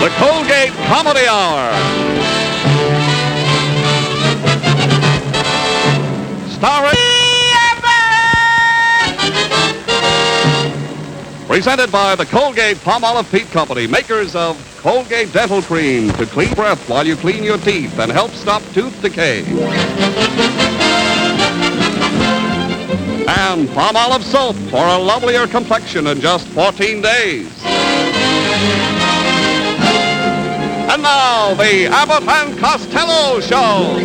The Colgate Comedy Hour. Starring... Presented by the Colgate Palmolive Peat Company, makers of Colgate Dental Cream to clean breath while you clean your teeth and help stop tooth decay. And Palmolive Soap for a lovelier complexion in just 14 days. And now, the Abbot and Costello Show.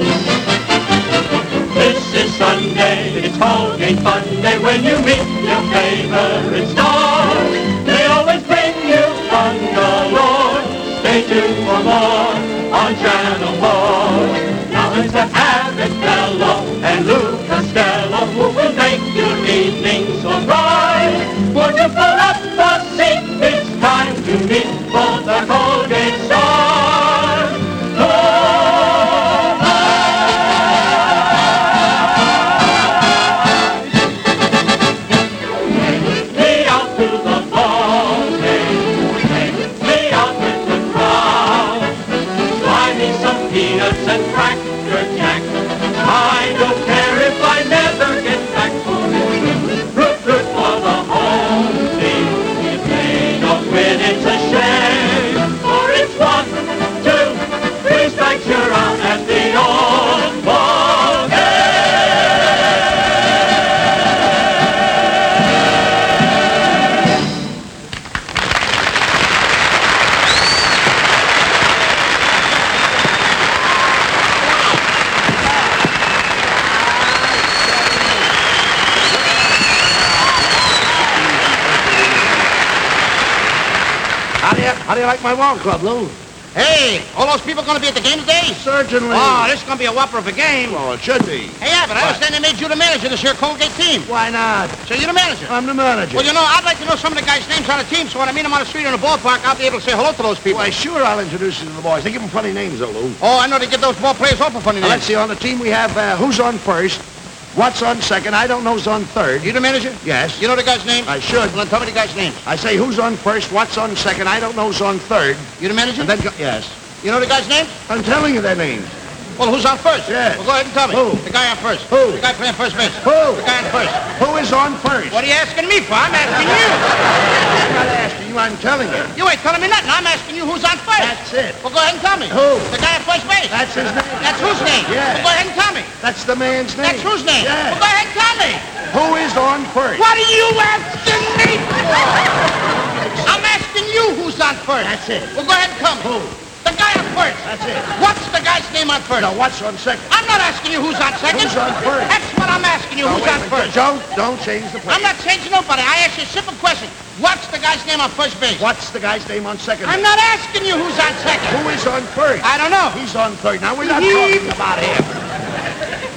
This is Sunday, it's Colgate Fun Day when you meet your favorite stars. They always bring you fun galore. Stay tuned for more on Channel 4. Now it's the Abbot fellow and Lou Costello who will make your evening so bright. Won't you pull up the seat? It's time to meet both the Colgate stars. And Cracker Jack. I don't care if I never get back for it. Root, root for the home team. If they don't win, it's a shame. For it's 1, 2, 3 strikes, you're out at the old ball game. How do you like my wall club, Lou? Hey, all those people going to be at the game today? Certainly. Oh, this is going to be a whopper of a game. Well, it should be. Hey, Abbott, I understand they made you the manager of this here Colgate team. Why not? So you're the manager? I'm the manager. Well, you know, I'd like to know some of the guys' names on the team, so when I meet them on the street or in the ballpark, I'll be able to say hello to those people. Why, sure, I'll introduce you to the boys. They give them funny names, though, Lou. Oh, I know they give those ball players awful funny names. Let's see, on the team we have who's on first, what's on second, I don't know who's on third. You the manager? Yes. You know the guy's name? I should. Well, then tell me the guy's name. I say who's on first, what's on second, I don't know who's on third. You the manager? And then, yes. You know the guy's name? I'm telling you their names. Well, who's on first? Yes. Well, go ahead and tell me. Who? The guy on first. Who? The guy playing first base. Who? The guy on first. Who is on first? What are you asking me for? I'm asking you. I'm not asking you, I'm telling you. You ain't telling me nothing. I'm asking you who's on first. That's it. Well, go ahead and tell me. Who? The guy on first base. That's his name. That's whose name? Yeah. Well, go ahead and tell me. That's the man's name. That's whose name? Yeah. Well, go ahead and tell me. Who is on first? What are you asking me for? I'm asking you who's on first. That's it. Well, go ahead and tell me. Who? The guy on first. That's it. What's the guy's name on first? No, what's on second? I'm not asking you who's on second. Who's on first? That's what I'm asking you. No, Who's wait on a minute. first? Don't change the play. I'm not changing nobody. I asked you a simple question. What's the guy's name on first base? What's the guy's name on second? I'm not asking you who's on second. Who is on first? I don't know. He's on third. Now, we're not talking about him.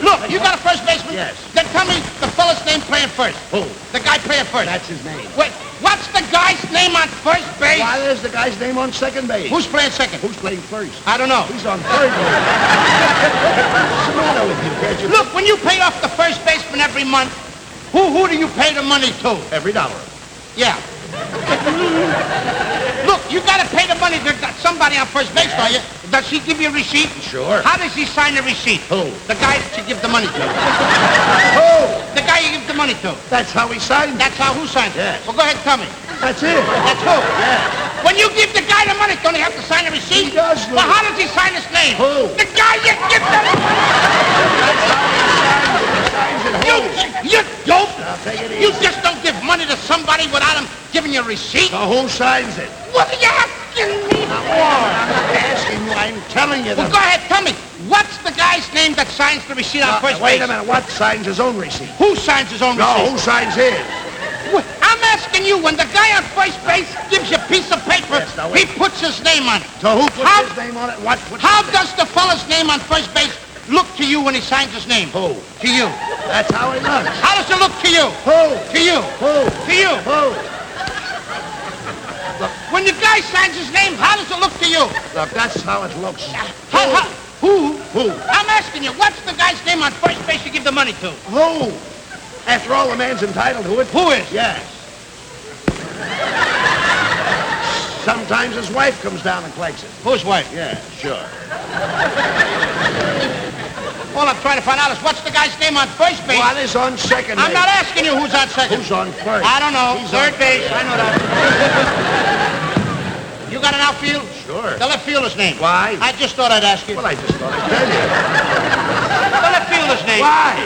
Look, you got a first baseman? Yes. Then tell me the fella's name playing first. Who? The guy playing first. That's his name. Wait, what's the guy's name on first base? Why, there's the guy's name on second base. Who's playing second? Who's playing first? I don't know. He's on third base. What's the matter with you? Can't you? Look, when you pay off the first baseman every month, who do you pay the money to? Every dollar. Yeah. Look, you got to pay the money to somebody on first base, don't you? Does he give you a receipt? Sure. How does he sign the receipt? Who? The guy that you give the money to. Who? The guy you give the money to. That's how he signed it. That's how who signs it? Yes. Well, go ahead and tell me. That's it. That's who? Yeah. When you give the guy the money, don't he have to sign a receipt? He does, Lou. Well, how does he sign his name? Who? The guy you give the money. You dope. Now, take it You easy. just don't give money to somebody without him giving you a receipt. So who signs it? What are you asking me for? I'm not asking you. I'm telling you. Well, go ahead, tell me. What's the guy's name that signs the receipt on first Wait base? a minute. What signs his own receipt? Who signs his own No, receipt? who signs his? I'm asking you, when the guy on first base gives you a piece of paper, Yes, now he wait. puts his name on it. So who puts How- his name on it? What puts How his does the fella's name on first base look to you when he signs his name? Who? To you. That's how he looks. How does it look to you? Who? To you. Who? To you. Who? When the guy signs his name, how does it look to you? Look, that's how it looks. Who? Who? I'm asking you, what's the guy's name on first base you give the money to? Who? After all, the man's entitled to it. Who is? Yes. Sometimes his wife comes down and collects it. Whose wife? Yeah, sure. All I'm trying to find out is what's the guy's name on first base? What is on second base? I'm not asking you who's on second. Who's on first? I don't know. He's Third on base. I know that. You got an outfield? Sure. The left fielder's name. Why? I just thought I'd ask you. Well, I just thought I'd tell you. The left fielder's name. Why?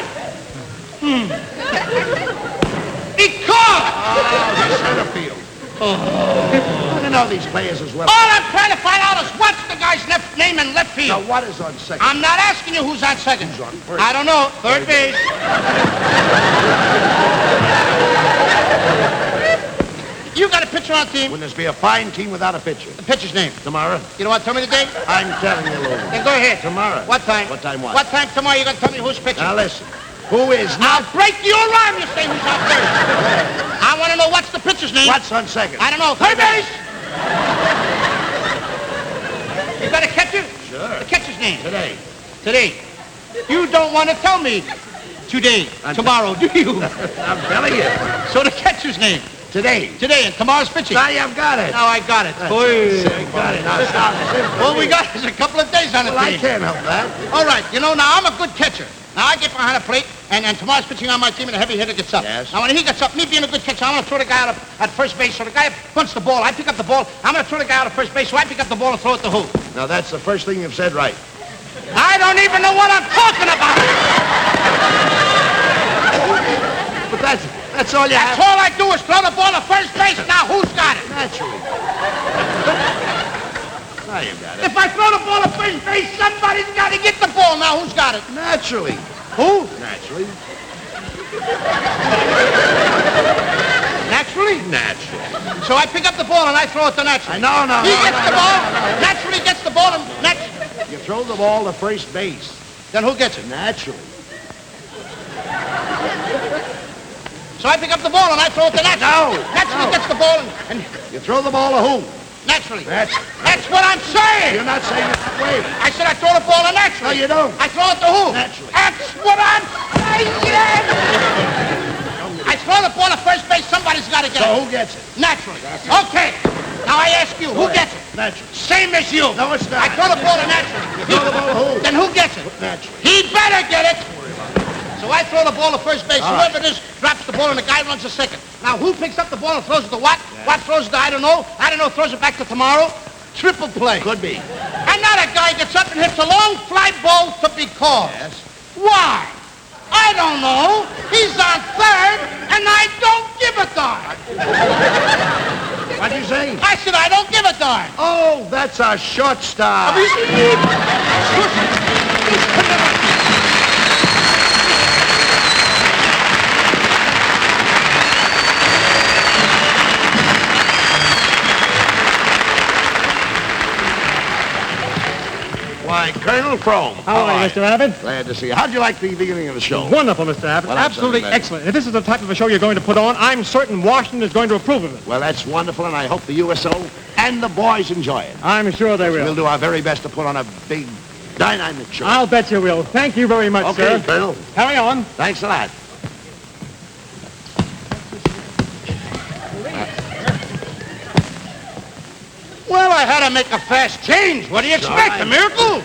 He caught! Oh, the center field. I don't know these players as well. All I'm trying to find out is what's the guy's name in left Now, field. what is on second? I'm not asking you who's on second. Who's on first? I don't know. Third base. You got a pitcher on the team. Wouldn't this be a fine team without a pitcher? The pitcher's name. Tomorrow? You don't want to tell me the date? I'm telling you, Lou. Then go ahead. Tomorrow. What time? What time what? What time tomorrow you going to tell me who's pitching? Now, listen. Who is I'll not... break your arm, you say who's on first. I want to know what's the pitcher's name. What's on second? I don't know. Third base. You got a catcher? Sure. The catcher's name. Today. Today. You don't want to tell me today, tomorrow, do you? I'm telling you. So the catcher's name. Today. Today, and tomorrow's pitching. Now you've got it. Now I got it. Got it. Now, stop. All we got is a couple of days on the Well, I team. can't help that. All right, you know, now I'm a good catcher. Now I get behind a plate, and tomorrow's pitching on my team, and the heavy hitter gets up. Yes. Now when he gets up, me being a good catcher, I'm going to throw the guy out at first base. So the guy punts the ball. I pick up the ball. I'm going to throw the guy out at first base, so I pick up the ball and throw it to who? Now, that's the first thing you've said right. I don't even know what I'm talking about. But that's all you That's have. all I do is throw the ball to first base. Now who's got it? Naturally. Now you've got it. If I throw the ball to first base, somebody's got to get the ball. Now who's got it? Naturally. Who? Naturally. Naturally? Naturally. So I pick up the ball and I throw it to Naturally. No. He gets the ball. Naturally gets the ball and You throw the ball to first base. Then who gets it? Naturally. So I pick up the ball and I throw it to Naturally. No. Naturally gets the ball and You throw the ball to who? Naturally. Naturally. That's what I'm saying. You're not saying it that way. I said I throw the ball to Naturally. No, you don't. I throw it to who? Naturally. That's what I'm saying. I throw the ball to first base. Somebody's got to get So it. who gets it? Naturally. Okay. Now I ask you, who gets it? Naturally. Same as you. No, it's not. I throw the ball to Naturally. Throw the ball to who? Then who gets it? Naturally. He better get it. So I throw the ball to first base. All Whoever it is drops the ball and the guy runs to second. Now who picks up the ball and throws it to what? What throws it to I don't know. I don't know, throws it back to tomorrow. Triple play. Could be. And now that guy gets up and hits a long fly ball to be called. Yes. Why? I don't know. He's on third, and I don't give a darn. What'd you say? I said I don't give a darn. Oh, that's a shortstop. Why, Colonel Frome. How are you, Mr. Abbott? Glad to see you. How'd you like the beginning of the show? Wonderful, Mr. Abbott. Well, that's Absolutely something, excellent. If this is the type of a show you're going to put on, I'm certain Washington is going to approve of it. Well, that's wonderful, and I hope the USO and the boys enjoy it. I'm sure they We'll will. do our very best to put on a big, dynamic show. I'll bet you will. Thank you very much, Okay, sir. Colonel. Carry on. Thanks a lot. Well, I had to make a fast change. What do you expect? Right. A miracle?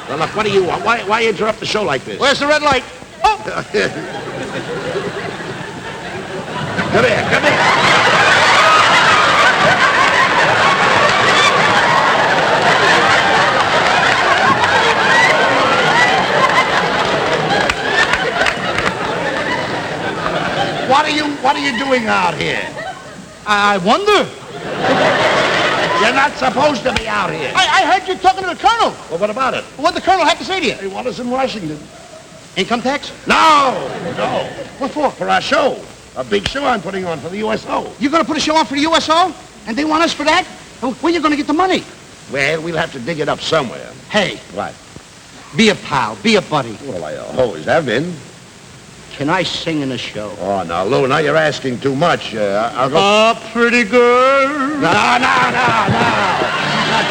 Well, look, what do you want? Why interrupt the show like this? Where's the red light? Oh, Come here, come here. What are you doing out here? I wonder. You're not supposed to be out here. I heard you talking to the colonel. Well, what about it? What the colonel had to say to you? He want us in Washington. Income tax? No. What for? For our show. A big show I'm putting on for the USO. You're going to put a show on for the USO? And they want us for that? Where you going to get the money? Well, we'll have to dig it up somewhere. Hey, What? be a pal, be a buddy. Well, I always have been. Can I sing in the show? Oh, now, Lou, now you're asking too much. I'll go... A pretty girl. No. Not that.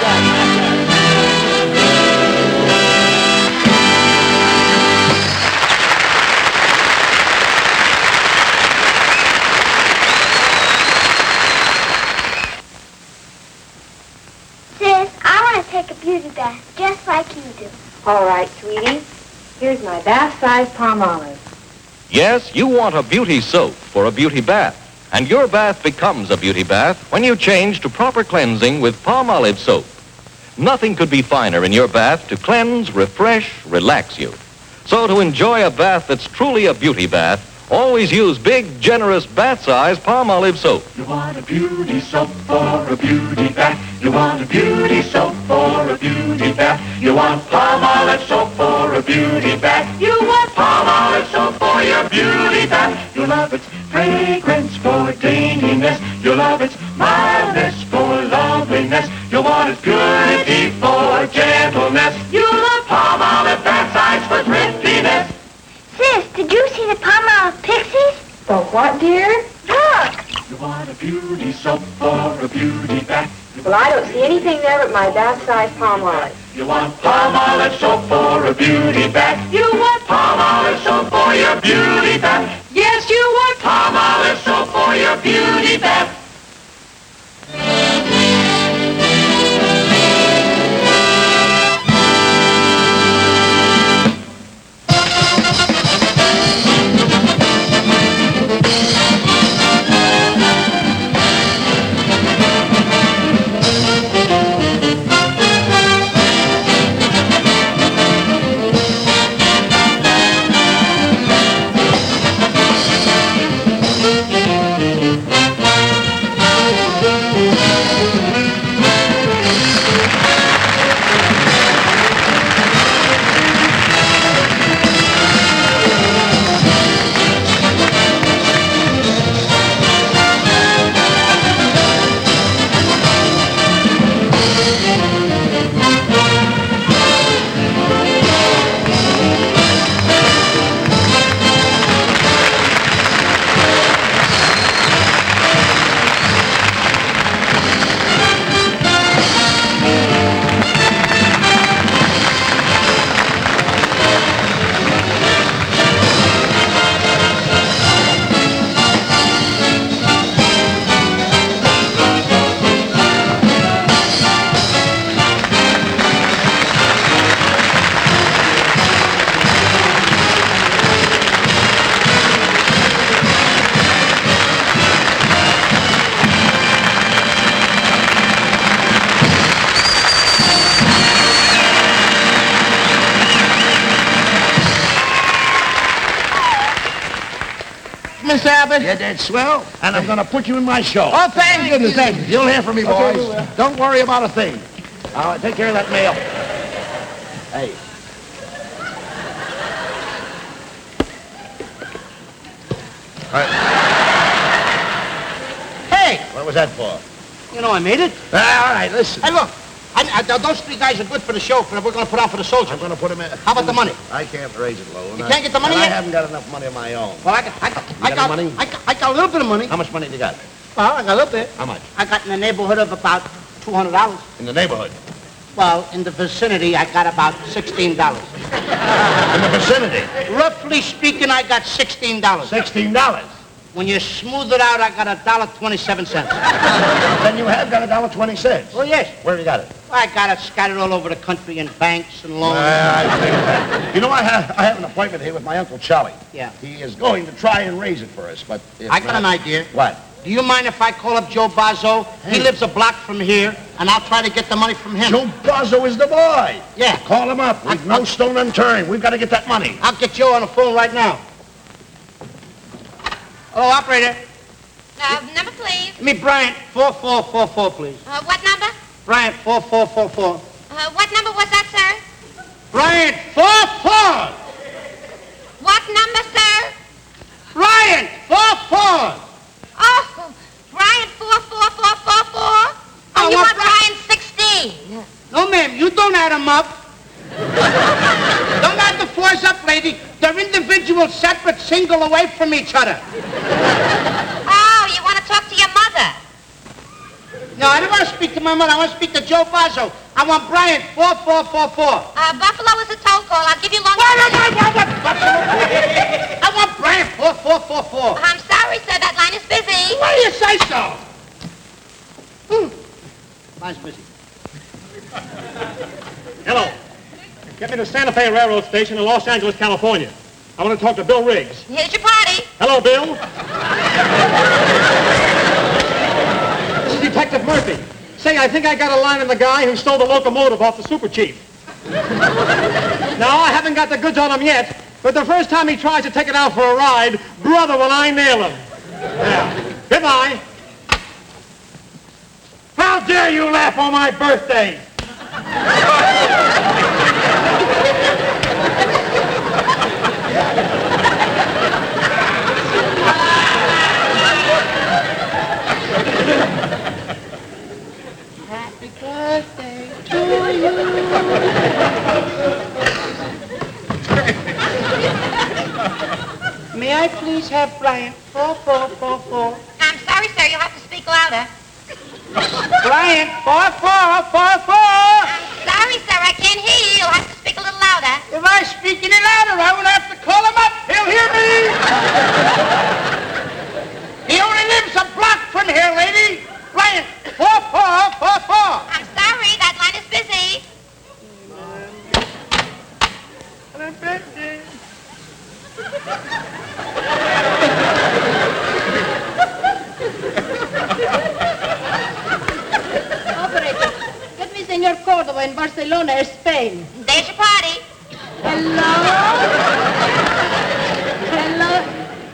beauty bath, just like you do. All right, sweetie. Here's my bath-size palm olive. Yes, you want a beauty soap for a beauty bath. And your bath becomes a beauty bath when you change to proper cleansing with palm olive soap. Nothing could be finer in your bath to cleanse, refresh, relax you. So to enjoy a bath that's truly a beauty bath, always use big, generous bath-size palm olive soap. You want a beauty soap for a beauty bath. You want a beauty soap for a beauty bath. You want palm olive soap for a beauty bath. You want palm olive soap for your beauty bath. You love its fragrance for daintiness. You love its mildness for loveliness. You want its purity for gentleness. You love palm olive bath size for thriftiness. Sis, did you see the palm olive pixies? The what, dear? Look! You want a beauty soap for a beauty bath. Well, I don't see anything there but my bath-size palm olive. You want palm olive soap for a beauty bath. You want palm olive soap for your beauty bath. Yes, you want palm olive soap for your beauty bath. Miss Abbott? You did swell, and I'm going to put you in my show. Oh, thank goodness, thank you. You'll hear from me, boys. Don't worry about a thing. Take care of that mail. Hey. Hey, What was that for? you know I made it. All right, listen. Hey, look, those three guys are good for the show we're going to put on for the soldiers. I'm going to put him in. How about the money? I can't raise it low. You can't get the money and yet? I haven't got enough money of my own. Well, I got money? I got a little bit of money. How much money you got? Well, I got a little bit. How much? I got in the neighborhood of about $200. In the neighborhood. Well, in the vicinity, I got about $16. In the vicinity. Roughly speaking, I got $16. $16. When you smooth it out, I got $1.27. Then you have got $1.20. Oh, yes. Where you got it? Well, I got it scattered all over the country in banks and loans. I think that. You know, I have an appointment here with my Uncle Charlie. Yeah. He is going to try and raise it for us, but if I got an idea. What? Do you mind if I call up Joe Bazzo? He lives a block from here, and I'll try to get the money from him. Joe Bozzo is the boy. Yeah. Call him up. We've no stone unturned. We've got to get that money. I'll get Joe on the phone right now. Hello, operator. Number, please. Give me Bryant 4444, please. What number? Bryant 4444. What number was that, sir? Bryant 44. What number, sir? Bryant 44. Oh, Brian 44444. I Oh, you want want Brian 16. No, ma'am, you don't add them up. Don't add the fours up, lady. They're individual, separate, single, away from each other. Oh, you want to talk to your mother? No, I don't want to speak to my mother. I want to speak to Joe Bazzo. I want Bryant 4444. Buffalo is a toll call. I'll give you long... I want Bryant 4444. I'm sorry, sir. That line is busy. Why do you say so? Line's busy. Hello. Get me to Santa Fe Railroad Station in Los Angeles, California. I want to talk to Bill Riggs. Here's your party. Hello, Bill. This is Detective Murphy. Say, I think I got a line on the guy who stole the locomotive off the super chief. Now, I haven't got the goods on him yet, but the first time he tries to take it out for a ride, brother, will I nail him. Yeah. Goodbye. How dare you laugh on my birthday? Happy birthday to you. May I please have Bryant 4444? I'm sorry, sir. You'll have to speak louder. Bryant 4444. I'm sorry, sir. I can't hear you. You'll have to speak a little louder. If I speak any louder, I won't have to call him up. He'll hear me. He only lives a block from here, lady. Bryant 4444. I'm sorry. That line is busy. Happy birthday. Operator, get me Senor Cordova in Barcelona, Spain. There's your party. Hello? Hello?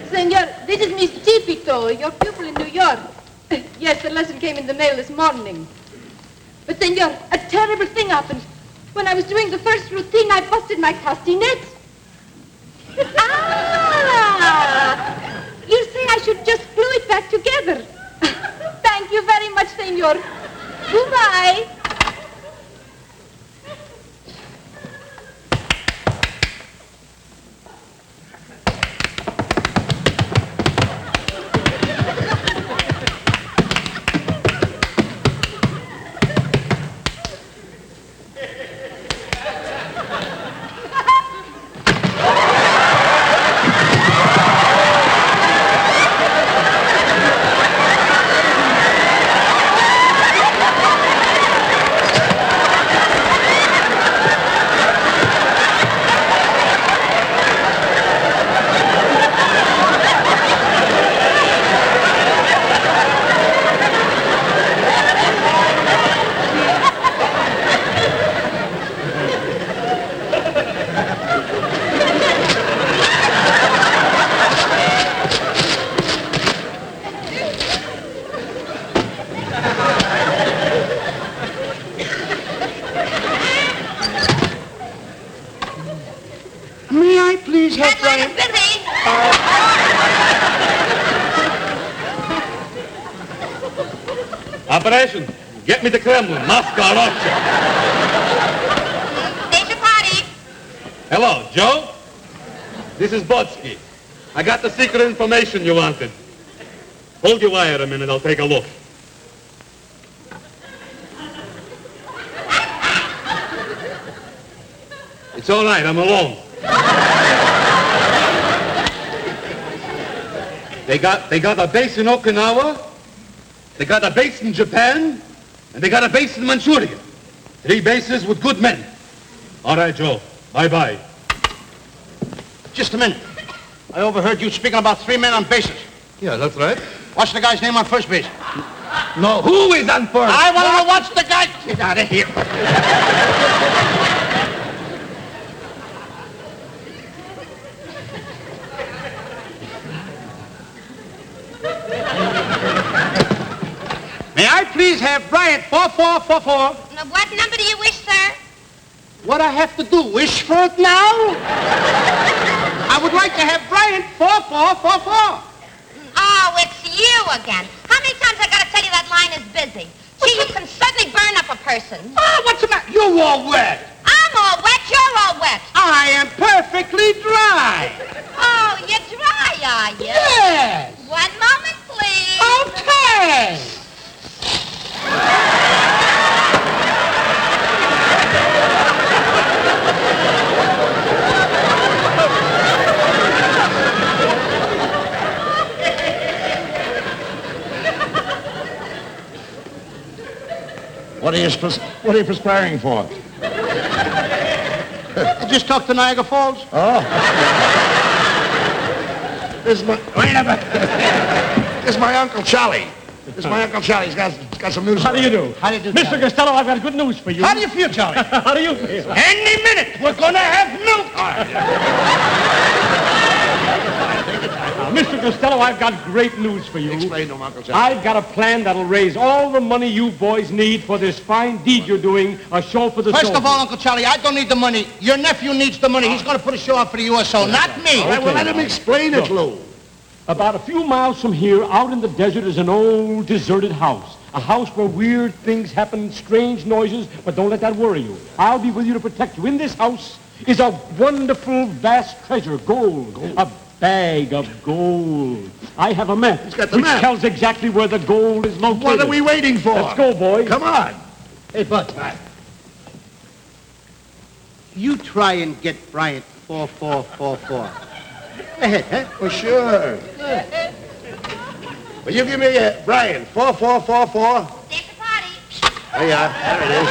Senor, this is Miss Chipito, your pupil in New York. Yes, the lesson came in the mail this morning. But, senor, a terrible thing happened. When I was doing the first routine, I busted my castanets. You say I should just glue it back together. Thank you very much, senor. Goodbye. May I please have That line is Bryant? busy. Operation, get me to Kremlin, Moscow, Russia. There's your party. Hello, Joe? This is Botsky. I got the secret information you wanted. Hold your wire a minute, I'll take a look. It's all right, I'm alone. They got a base in Okinawa, they got a base in Japan, and they got a base in Manchuria. 3 bases with good men. All right, Joe. Bye-bye. Just a minute. I overheard you speaking about 3 men on bases. Yeah, that's right. What's the guy's name on first base? No, who is on first? I want to know what's the guy. Get out of here. May I please have Bryant 4444? Now, what number do you wish, sir? What I have to do, wish for it now? I would like to have Bryant 4444. Oh, it's you again. How many times I gotta tell you that line is busy? Gee, you can certainly burn up a person. Oh, what's the matter? You're all wet. I'm all wet, you're all wet. I am perfectly dry. Oh, you're dry, are you? Yes. 1 moment, please. Okay. What are you perspiring for? I just talked to Niagara Falls. Oh. Wait a minute. This is my Uncle Charlie. He's got some news. How do you do? How do you do, Mr. Charlie? Costello, I've got good news for you. How do you feel, Charlie? How do you feel? Any minute, we're gonna have milk. Mr. Costello, I've got great news for you. Explain to him, Uncle Charlie. I've got a plan that'll raise all the money you boys need for this fine deed you're doing, a show for the First soldiers. of all, Uncle Charlie, I don't need the money. Your nephew needs the money. He's gonna put a show up for the USO, not me. All right, well, let him explain it, Lou. About a few miles from here, out in the desert, is an old deserted house. A house where weird things happen, strange noises, but don't let that worry you. I'll be with you to protect you. In this house is a wonderful, vast treasure, gold. A bag of gold. I have a map, He's got the which map. tells exactly where the gold is located. What are we waiting for? Let's go, boys. Come on. Hey, Bud. You try and get Bryant 4444. Go ahead, huh? For sure. Will you give me Brian, 4444? There's the party. There you are. There it is.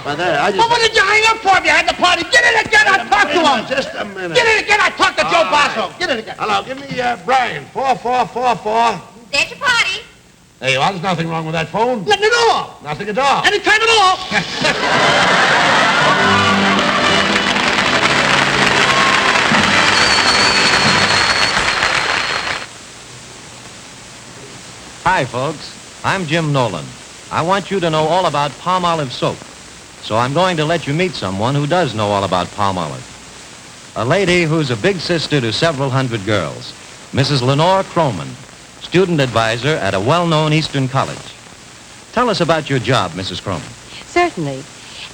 Well, there, I just... Well, what did you hang up for if you had the party? Get it again, I'll talk to him. Just a minute. Get it again, I'll talk to Joe All Basso. right. Get it again. Hello, give me Brian, 4444. There's your party. There you are. There's nothing wrong with that phone. Nothing at all. Nothing at all. Anytime at all. Hi, folks. I'm Jim Nolan. I want you to know all about palm olive soap. So I'm going to let you meet someone who does know all about palm olive. A lady who's a big sister to several hundred girls. Mrs. Lenore Croman, student advisor at a well-known Eastern college. Tell us about your job, Mrs. Croman. Certainly.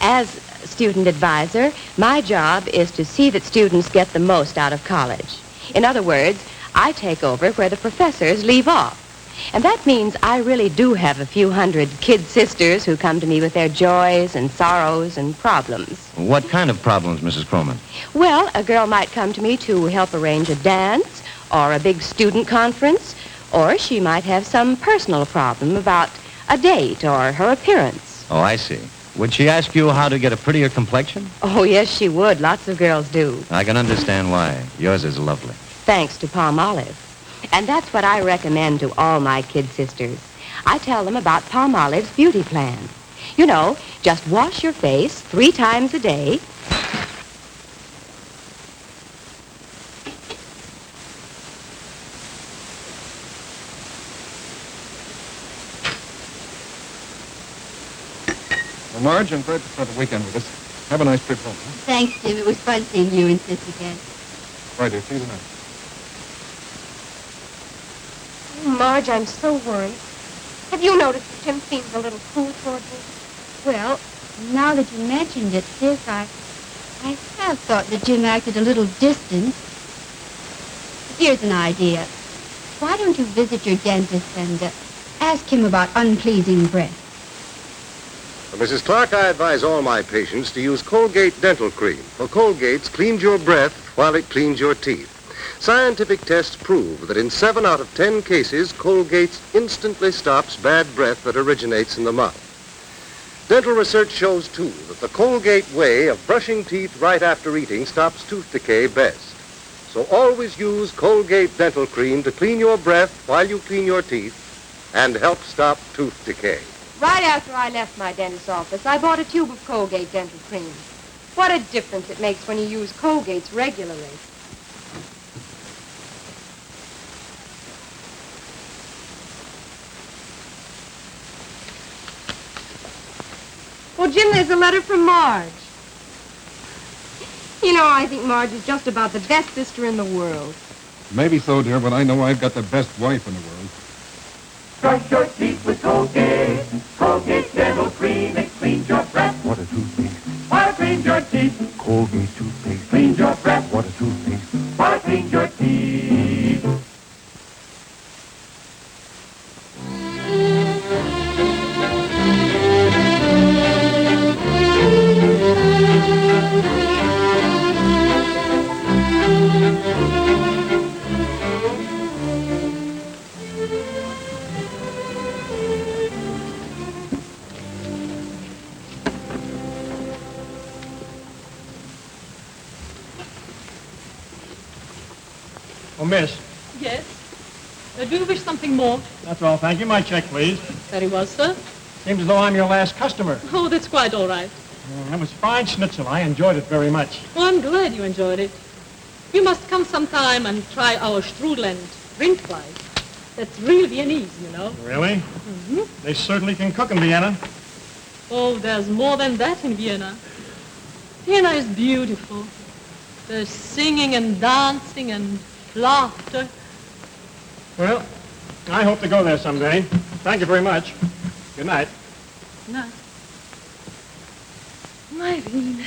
As student advisor, my job is to see that students get the most out of college. In other words, I take over where the professors leave off. And that means I really do have a few hundred kid sisters who come to me with their joys and sorrows and problems. What kind of problems, Mrs. Croman? Well, a girl might come to me to help arrange a dance or a big student conference, or she might have some personal problem about a date or her appearance. Oh, I see. Would she ask you how to get a prettier complexion? Oh, yes, she would. Lots of girls do. I can understand why. Yours is lovely. Thanks to Palm Olive. And that's what I recommend to all my kid sisters. I tell them about Palm Olive's beauty plan. You know, just wash your face 3 times a day. Well, Marge, I'm glad to spend the weekend with us. Have a nice trip home. Huh? Thanks, Jim. It was fun seeing you and Sis again. Right, dear. See you tonight. Marge, I'm so worried. Have you noticed that Jim seems a little cool toward me? Well, now that you mentioned it, Sis, I have thought that Jim acted a little distant. Here's an idea. Why don't you visit your dentist and ask him about unpleasing breath? Mrs. Clark, I advise all my patients to use Colgate Dental Cream, for Colgate's cleans your breath while it cleans your teeth. Scientific tests prove that in 7 out of 10 cases, Colgate's instantly stops bad breath that originates in the mouth. Dental research shows, too, that the Colgate way of brushing teeth right after eating stops tooth decay best. So always use Colgate Dental Cream to clean your breath while you clean your teeth and help stop tooth decay. Right after I left my dentist's office, I bought a tube of Colgate dental cream. What a difference it makes when you use Colgate's regularly. Well, Jim, there's a letter from Marge. You know, I think Marge is just about the best sister in the world. Maybe so, dear, but I know I've got the best wife in the world. Brush your teeth with Colgate. Colgate Dental Cream. It cleans your breath. What a toothpaste. While it cleans your teeth. Colgate toothpaste. Cleans your breath. What a toothpaste. While it cleans your teeth. miss. Yes. Do you wish something more? That's all, thank you. My check, please. Very well, sir. Seems as though I'm your last customer. Oh, that's quite all right. That was fine schnitzel. I enjoyed it very much. Oh, I'm glad you enjoyed it. You must come sometime and try our strudel and rindfleisch. That's real Viennese, you know. Really? Mm-hmm. They certainly can cook in Vienna. Oh, there's more than that in Vienna. Vienna is beautiful. There's singing and dancing and laughter. Well, I hope to go there someday. Thank you very much. Good night. Night. Irene.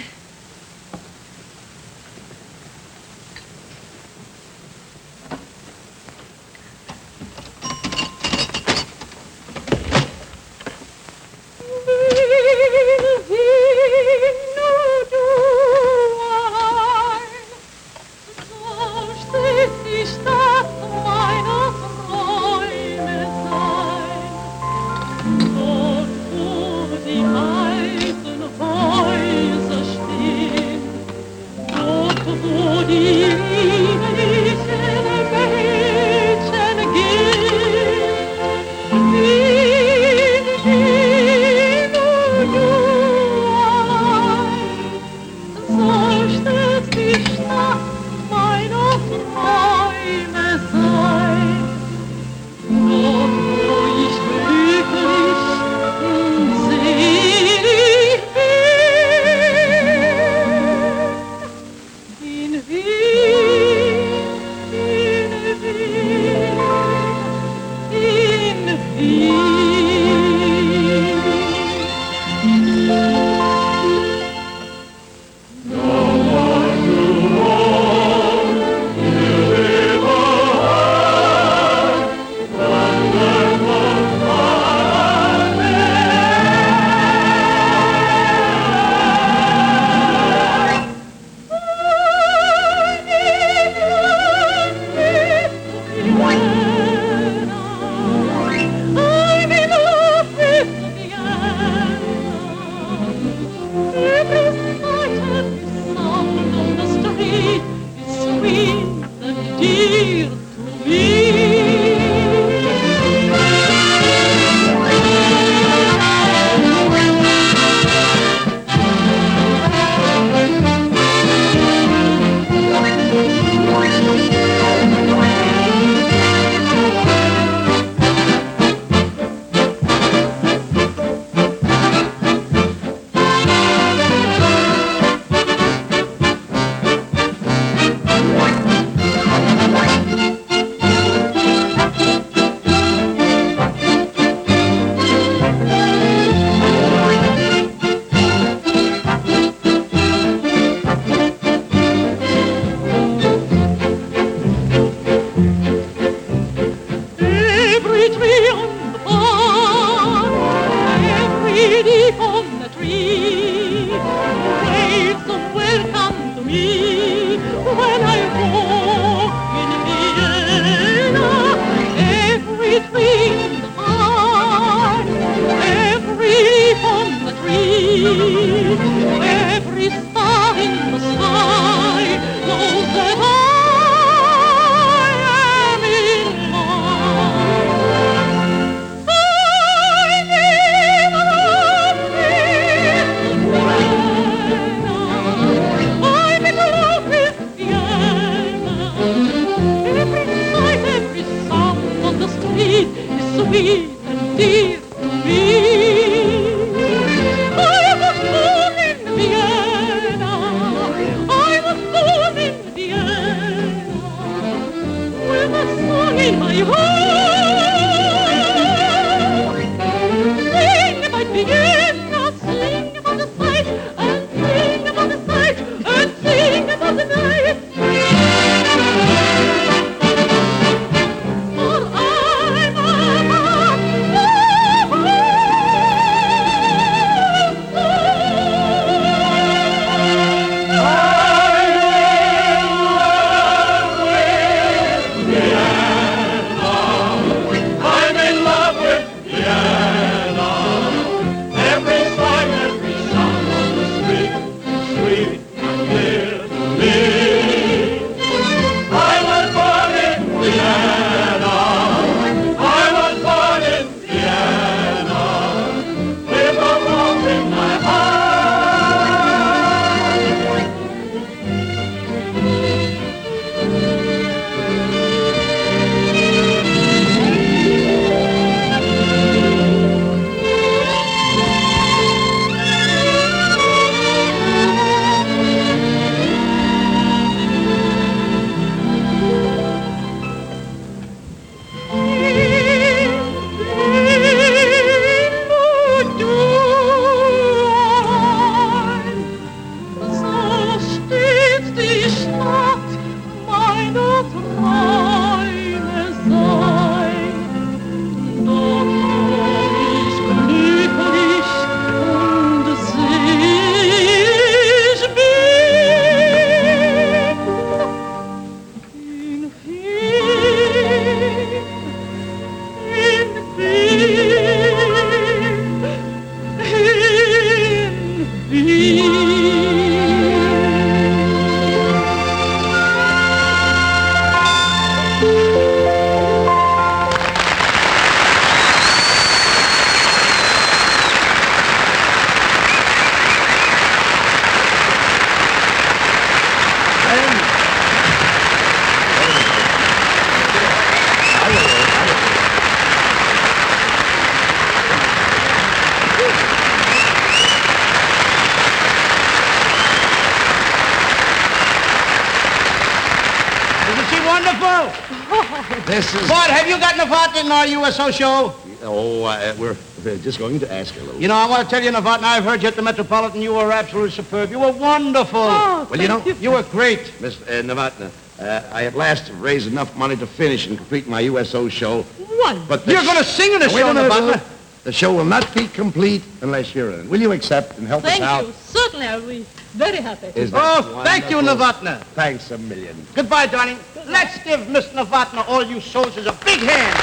Bill! This is... Bud, have you got Novotny in our USO show? Oh, we're just going to ask her, Lou. You know, I want to tell you, Novotny, I've heard you at the Metropolitan. You were absolutely superb. You were wonderful. Oh, Well, you know, You were great. Miss Novotny, I at last have raised enough money to finish and complete my USO show. One. But You're going to sing in the Wait show, a minute, Lou. Novotny. The show will not be complete unless you're in it. Will you accept and help Thank us out? you. Certainly, I'll be very happy. Is that Oh, thank you, wonderful? Novotny. Thanks a million. Goodbye, darling. Let's give Miss Novotny, all you soldiers, a big hand.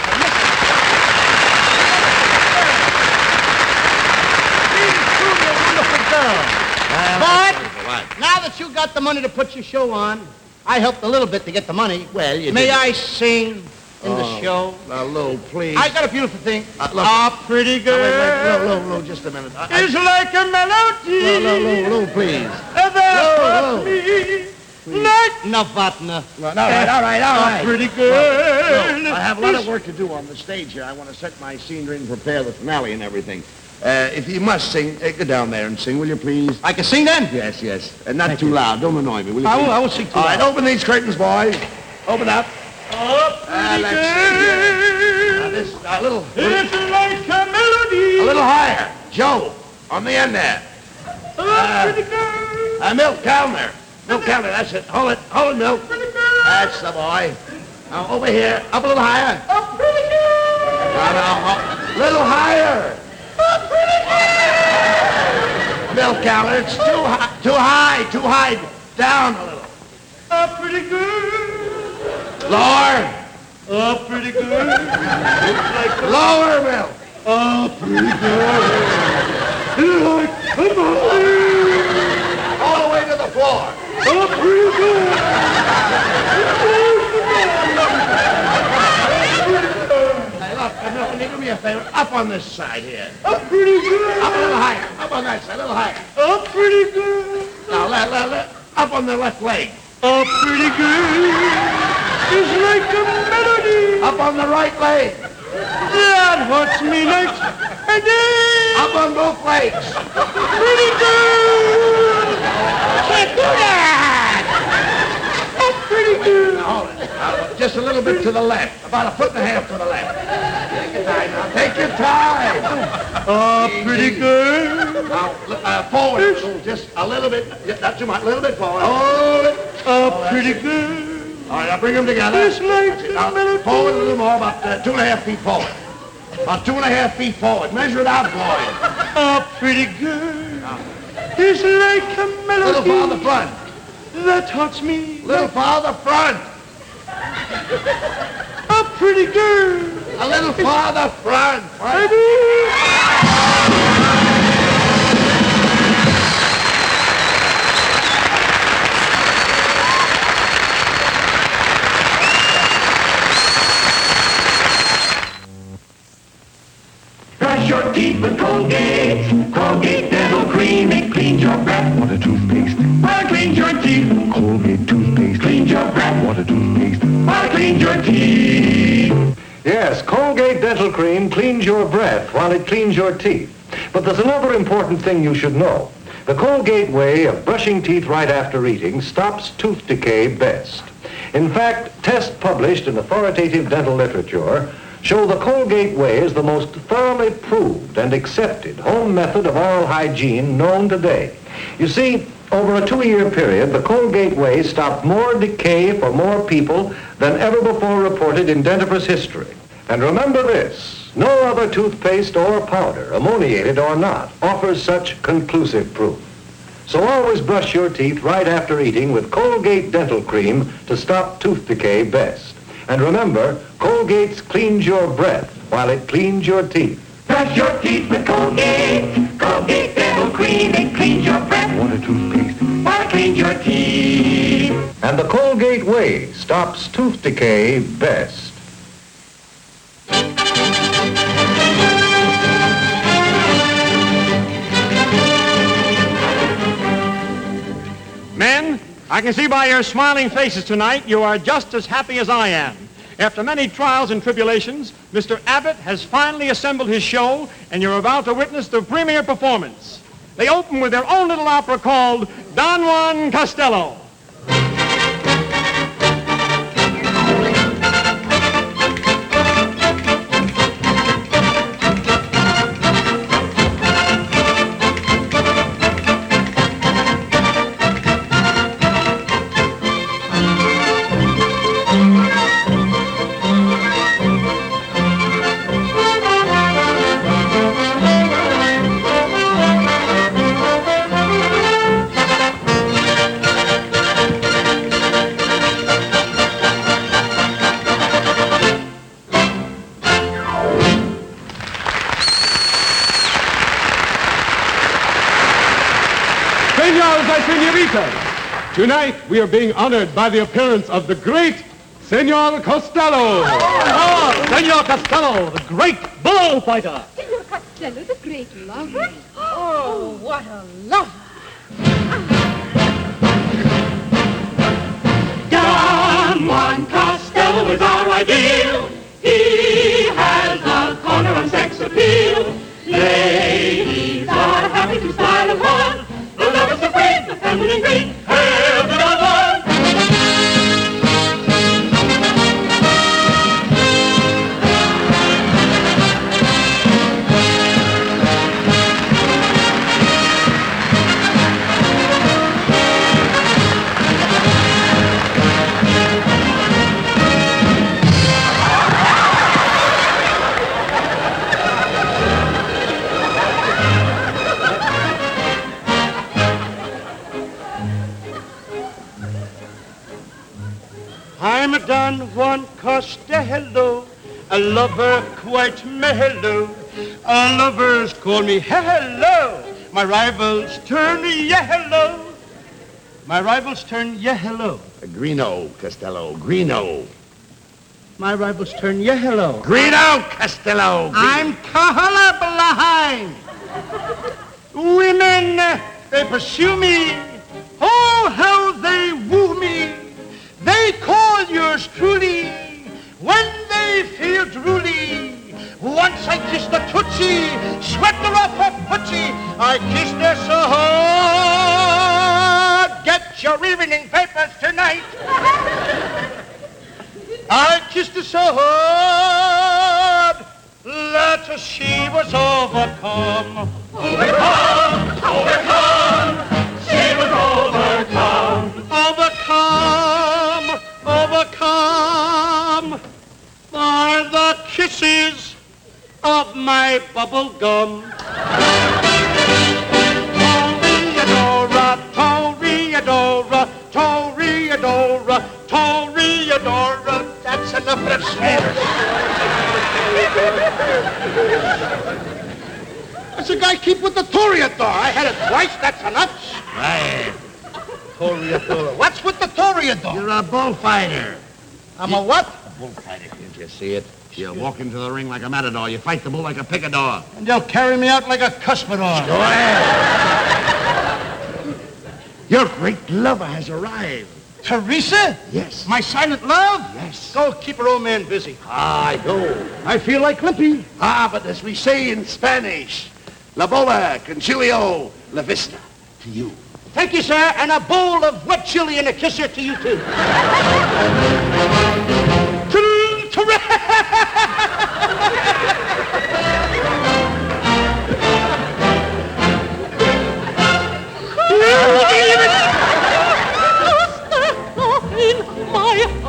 She's truly a wonderful girl. But now that you got the money to put your show on, I helped a little bit to get the money. Well, you May didn't. I sing in the show? Now, Lou, please. I got a beautiful thing. Look. A pretty Now, girl wait, Lou, just a minute. is like a melody. Lou, please. That Lou, taught me like Novotny. All right. A pretty Look, girl. I have a lot of work to do on the stage here. I want to set my scenery and prepare the finale and everything. If you must sing, go down there and sing, will you please? I can sing then? Yes. And not too loud. Don't annoy me, will you I please? will sing too All right, loud. open these curtains, boys. Open up. A Let's see here. Now, this, a little It's like a melody. higher. Joe, on the end there. Pretty girl. Milk down there. Milk down there, that's it. Hold it, Milk. That's the boy. Now, over here, up a little higher. A pretty girl. Now, little higher. A pretty girl. Milk counter, it's too high. Down a little. A pretty girl. Lower. A pretty girl. It's like Lower, Milk. a pretty girl. Like a melody. All the way to the floor. A pretty girl. Hey, look, Milk, can you do me a favor? Up on this side here. A pretty girl. Up a little higher. Up on that side, a little higher. A pretty girl. Now, up on the left leg. A pretty girl is like a melody. Up on the right leg. That hurts me like a day. Up on both legs. Pretty girl. Can't do that. A pretty girl. Now, hold it. Now, just a little bit to the left. About 1.5 feet to the left. Take your time now. Take your time. A pretty girl. Now, forward a little, just a little bit. Not too much. A little bit forward. Hold it. A pretty girl. All right, now bring them together. It's like a Now, melody. forward a little more, about 2.5 feet forward. About 2.5 feet forward. Measure it out, boy. A pretty girl is like a A melody. little farther front. That hurts me. A little farther front. A pretty girl. A little farther front. Right? Brush your teeth with Colgate. Colgate Dental Cream. It cleans your breath. What a toothpaste. While it cleans your teeth. Colgate toothpaste. Cleans your breath. What a toothpaste. While it cleans your teeth. Yes, Colgate Dental Cream cleans your breath while it cleans your teeth. But there's another important thing you should know. The Colgate way of brushing teeth right after eating stops tooth decay best. In fact, tests published in authoritative dental literature show the Colgate way is the most thoroughly proved and accepted home method of oral hygiene known today. You see, over a 2-year period, the Colgate way stopped more decay for more people than ever before reported in dentifrice history. And remember this, no other toothpaste or powder, ammoniated or not, offers such conclusive proof. So always brush your teeth right after eating with Colgate Dental Cream to stop tooth decay best. And remember, Colgate's cleans your breath while it cleans your teeth. Brush your teeth with Colgate. Colgate Dental Cream. It cleans your breath. What a toothpaste. While it cleans your teeth. And the Colgate way stops tooth decay best. Men, I can see by your smiling faces tonight you are just as happy as I am. After many trials and tribulations, Mr. Abbott has finally assembled his show, and you're about to witness the premiere performance. They open with their own little opera called Don Juan Costello. Senors and senoritas, tonight we are being honored by the appearance of the great Senor Costello. Oh, Senor Costello, the great bullfighter. Senor Costello, the great lover. Oh, what a lover. Don Juan Costello is our ideal. He has a corner on sex appeal. Ladies are happy to smile at one. The love is supreme, the feminine green, heaven of one. I'm a Don Juan Costello, a lover quite mellow. Lovers call me hello. My rivals turn yellow. My rivals turn yellow. Greeno, Costello, Greeno. My rivals turn yellow. Greeno, Costello. I'm colorblind. Women, they pursue me. Oh, how they woo me. They call yours truly when they feel drooly. Once I kissed a tootsie, swept her off her poochie. I kissed her so hard. Get your evening papers tonight. I kissed her so hard that she was overcome. Overcome, overcome. She was overcome. Overcome by the kisses of my bubble gum. Toreadora, Toreadora, Toreadora, Toreadora. That's enough of Spanish. That's a guy keep with the Toreador. I had it twice. That's enough. Right. Toreador. What's with the Toreador? You're a bullfighter. I'm a what? A bullfighter, can't you see it? You walk into the ring like a matador. You fight the bull like a picador. And they'll carry me out like a cuspidor. Go ahead. Your great lover has arrived. Teresa? Yes. My silent love? Yes. Go keep her old man busy. I go. I feel like limping. But as we say in Spanish, la bola, concilio, la vista, to you. Thank you, sir, and a bowl of wet chili and a kisser to you, too.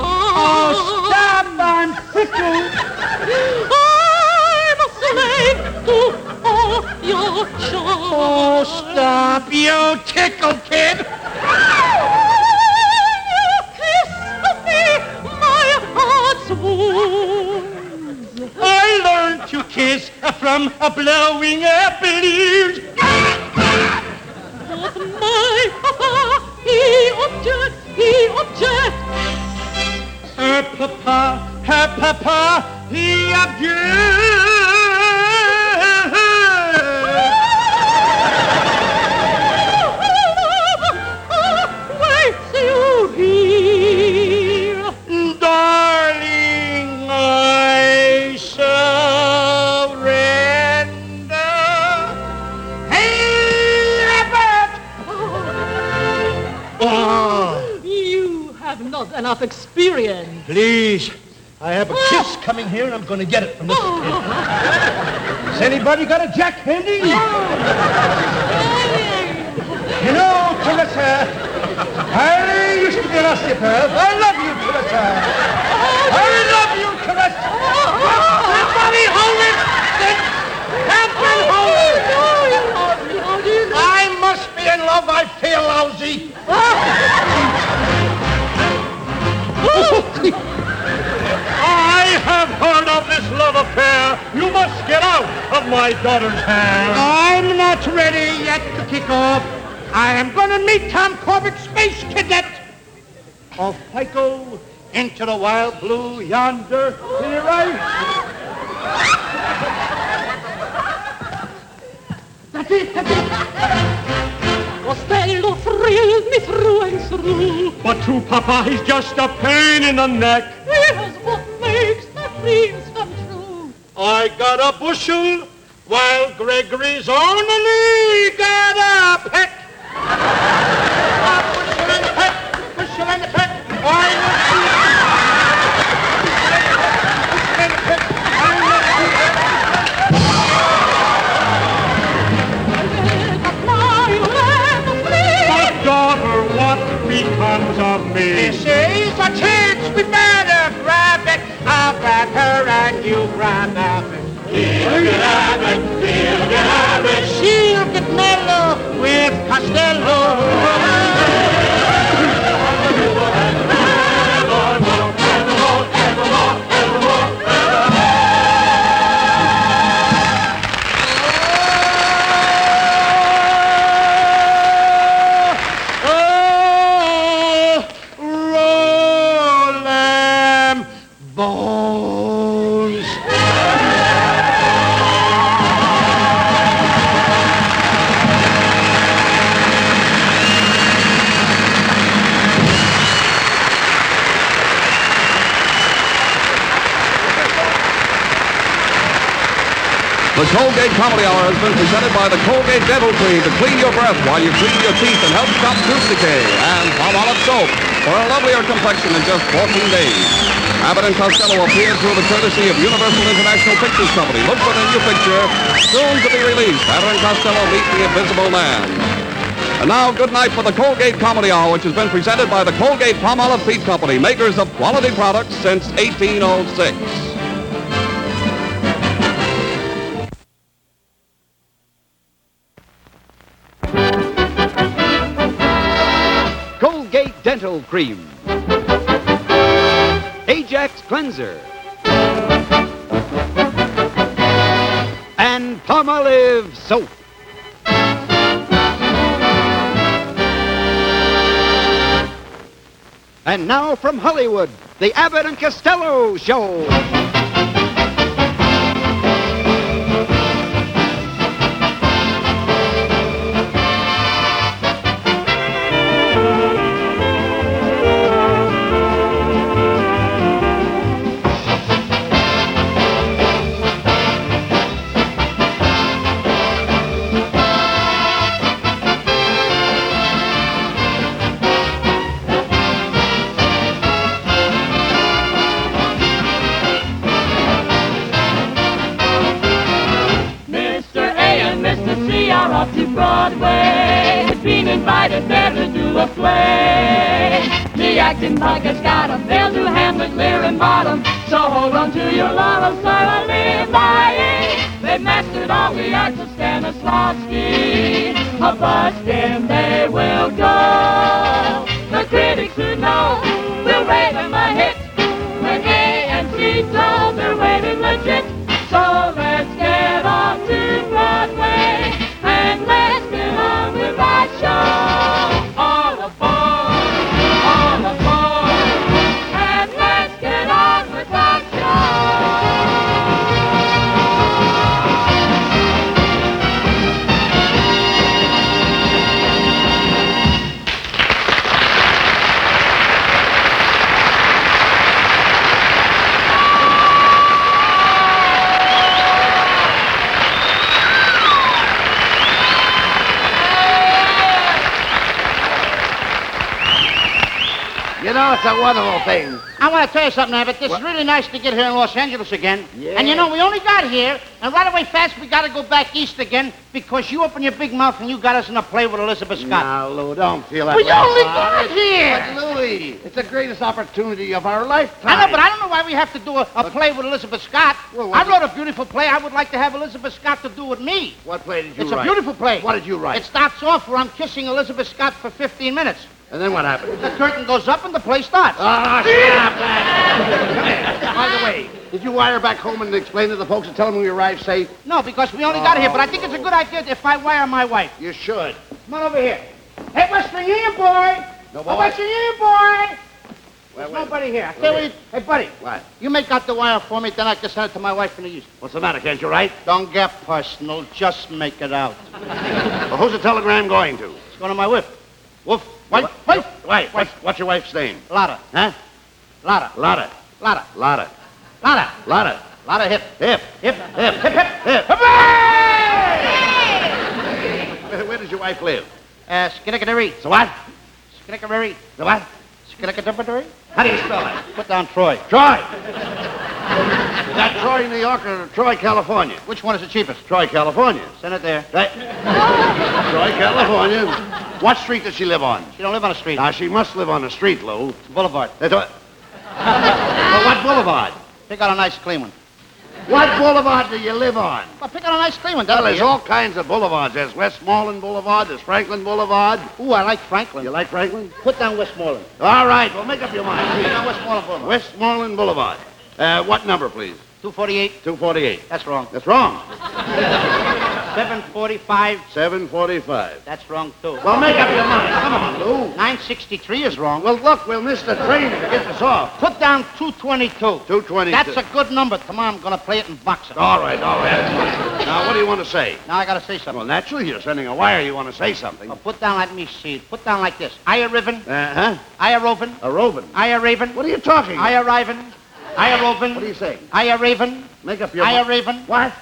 Oh, stop on fickle. I'm a slave to all your charms. Oh, stop, you tickle kid. You kiss me, my heart's wounds. I learned to kiss from a blowing up leaves. But my papa, he objects. Her papa, he Wait till you hear. Darling, I surrender. Hey, Abbot! You have not enough experience. Please, I have a kiss coming here, and I'm going to get it from this kid. Has anybody got a jack handy? You know, Teresa, I used to be an osteopath. I love you, Teresa. I love you, Teresa. Somebody hold it. Captain, hold it. I must be in love. I feel lousy. I have heard of this love affair. You must get out of my daughter's hair. I'm not ready yet to kick off. I am going to meet Tom Corbett, Space Cadet. Off I go into the wild blue yonder. Here I... That's it. Costello thrills me through and through. But to Papa, he's just a pain in the neck. Here's what makes the dreams come true. I got a bushel while Gregory's only got a peck. A bushel and a peck, bushel and a peck. I will see. Bushel and a peck, I will see. But daughter, what becomes of me? This is a chance, we better grab it. I'll grab her and you grab Abbott. He'll get Abbott, he'll get Abbott. She'll get mellow with Costello. The Colgate Comedy Hour has been presented by the Colgate Dental Cream to clean your breath while you clean your teeth and help stop tooth decay. And Palmolive Soap for a lovelier complexion in just 14 days. Abbott and Costello appeared through the courtesy of Universal International Pictures Company. Look for the new picture, soon to be released. Abbott and Costello Meet the Invisible Man. And now, good night for the Colgate Comedy Hour, which has been presented by the Colgate Palmolive Peat Company, makers of quality products since 1806. Colgate Dental Cream. Ajax Cleanser. And Palmolive Soap. And now from Hollywood, the Abbott and Costello Show. Off to Broadway, it's been invited there to do a play. The acting bug has got them, they'll do Hamlet, Lear, and Bottom. So hold on to your laurels, sir, and live lying. They've mastered all the acts of Stanislavski. A buskin' they will go. The critics who know will rate them a hit. When A and C told they're waiting legit. So let's get on to Broadway. And let's get on with our show. All aboard, and let's get on with our You know, it's a wonderful thing. I want to tell you something, Abbott. This is really nice to get here in Los Angeles again. Yeah. And you know, we only got here, and right away fast we got to go back east again because you opened your big mouth and you got us in a play with Elizabeth Scott. Now, Lou, don't feel that We way. only got here. But, Louie, it's the greatest opportunity of our lifetime. I know, but I don't know why we have to do a play with Elizabeth Scott. Well, I wrote a beautiful play. I would like to have Elizabeth Scott to do with me. What play did you It's write? a beautiful play. What did you write? It starts off where I'm kissing Elizabeth Scott for 15 minutes. And then what happened? The curtain goes up and the play starts. Ah, shut up, lad. Come here. By the way, did you wire back home and explain to the folks and tell them we arrived safe? No, because we only got here, but I think it's a good idea if I wire my wife. You should. Come on over here. Hey, what's the year, boy? No, Oh, what's the year, boy? There's wait. nobody here. I Wait. tell you, hey, buddy. What? You make out the wire for me, then I can send it to my wife in the east. What's the matter? Can't you write? Don't get personal. Just make it out. Well, who's the telegram going to? It's going to my wife. Wife? Wife. What's your wife's name? Lotta. Huh? Lotta. Lotta. Lotta. Lotta. Lotta. Lotta. Lotta hip. Hip. Hip. Hip. Hip. Hip. Hip. Hooray! Where does your wife live? Skinnickadary. So what? Skinnickadary. The what? Skinnickadary. How do you spell that? Put down Troy. Troy. Is that Troy, New York, or Troy, California? Which one is the cheapest? Troy, California. Send it there. Right. Troy, California. What street does she live on? She don't live on a street. Now, she must live on a street, Lou. Boulevard. That's what? Well, what boulevard? Pick out a nice clean one. What boulevard do you live on? Well, pick out a nice clean one. Well, That'll be there's it. all kinds of boulevards. There's Westmoreland Boulevard, there's Franklin Boulevard. Ooh, I like Franklin. You like Franklin? Put down Westmoreland. All right, well, make up your mind. Put down Westmoreland Boulevard. Westmoreland Boulevard. What number, please? 248. 248. That's wrong. That's wrong. 745. 745. That's wrong, too. Well, make up your mind. Come on, Lou. 963 is wrong. Well, look, we'll miss the train if it gets us off. Put down 222. 222. That's a good number. Tomorrow I'm going to play it in boxing. All right. Now, what do you want to say? Now I got to say something. Well, naturally, you're sending a wire. You want to say something. Well, put down, let me see. Put down like this. I a riven. Uh-huh. I a rovin. A Rovin. I a raven. What are you talking about? I a riven. I a rovin. What are you saying? I a raven. Make up your I a mind. raven. What?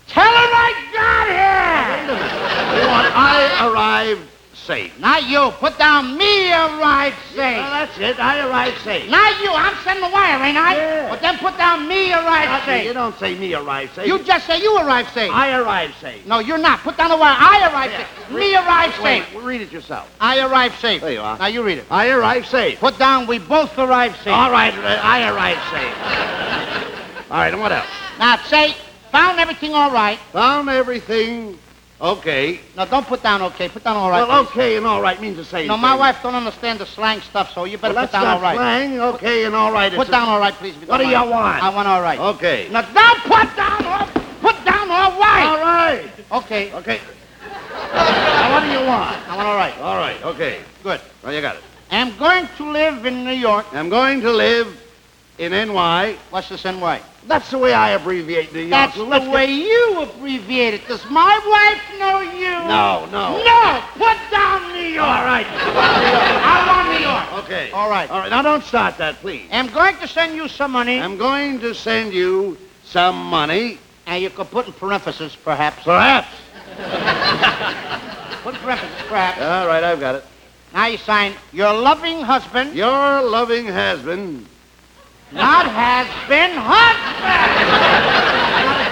Tell him I got here! Wait a minute. You want I arrived safe. Not you. Put down me arrived safe. Well, that's it. I arrived safe. Not you. I'm sending the wire, ain't I? Yeah. But then put down me arrived safe. You don't say me arrived safe. You just say you arrived safe. I arrived safe. No, you're not. Put down the wire. I arrived safe. Me arrived Wait, safe. read it yourself. I arrived safe. There you are. Now you read it. I arrived safe. Put down we both arrived safe. All right, I arrived safe. All right, and what else? Now say, found everything all right. Found everything okay. No, don't put down okay. Put down all right. Well, please. okay and all right means the same No, thing. my wife don't understand the slang stuff, so you better Well, put that's down not all right. slang. Okay and all right. Put down all right, please. if you What do don't you mind. want? I want all right. Okay. Now don't put down all right. All right. Okay. Okay. Now, what do you want? I want all right. All right. Okay. Good. Well, you got it. I'm going to live in New York. I'm going to live in NY. What's this NY? That's the way I abbreviate New York. That's Well, the let's way you abbreviate it. Does my wife know you? No. No! Put down New York! All right. I want New York. Okay. All right. All right. Now, don't start that, please. I'm going to send you some money. I'm going to send you some money. And you could put in parentheses, perhaps. Perhaps. Put in parentheses, perhaps. All right, I've got it. Now you sign, your loving husband. Your loving husband. Not has been husband.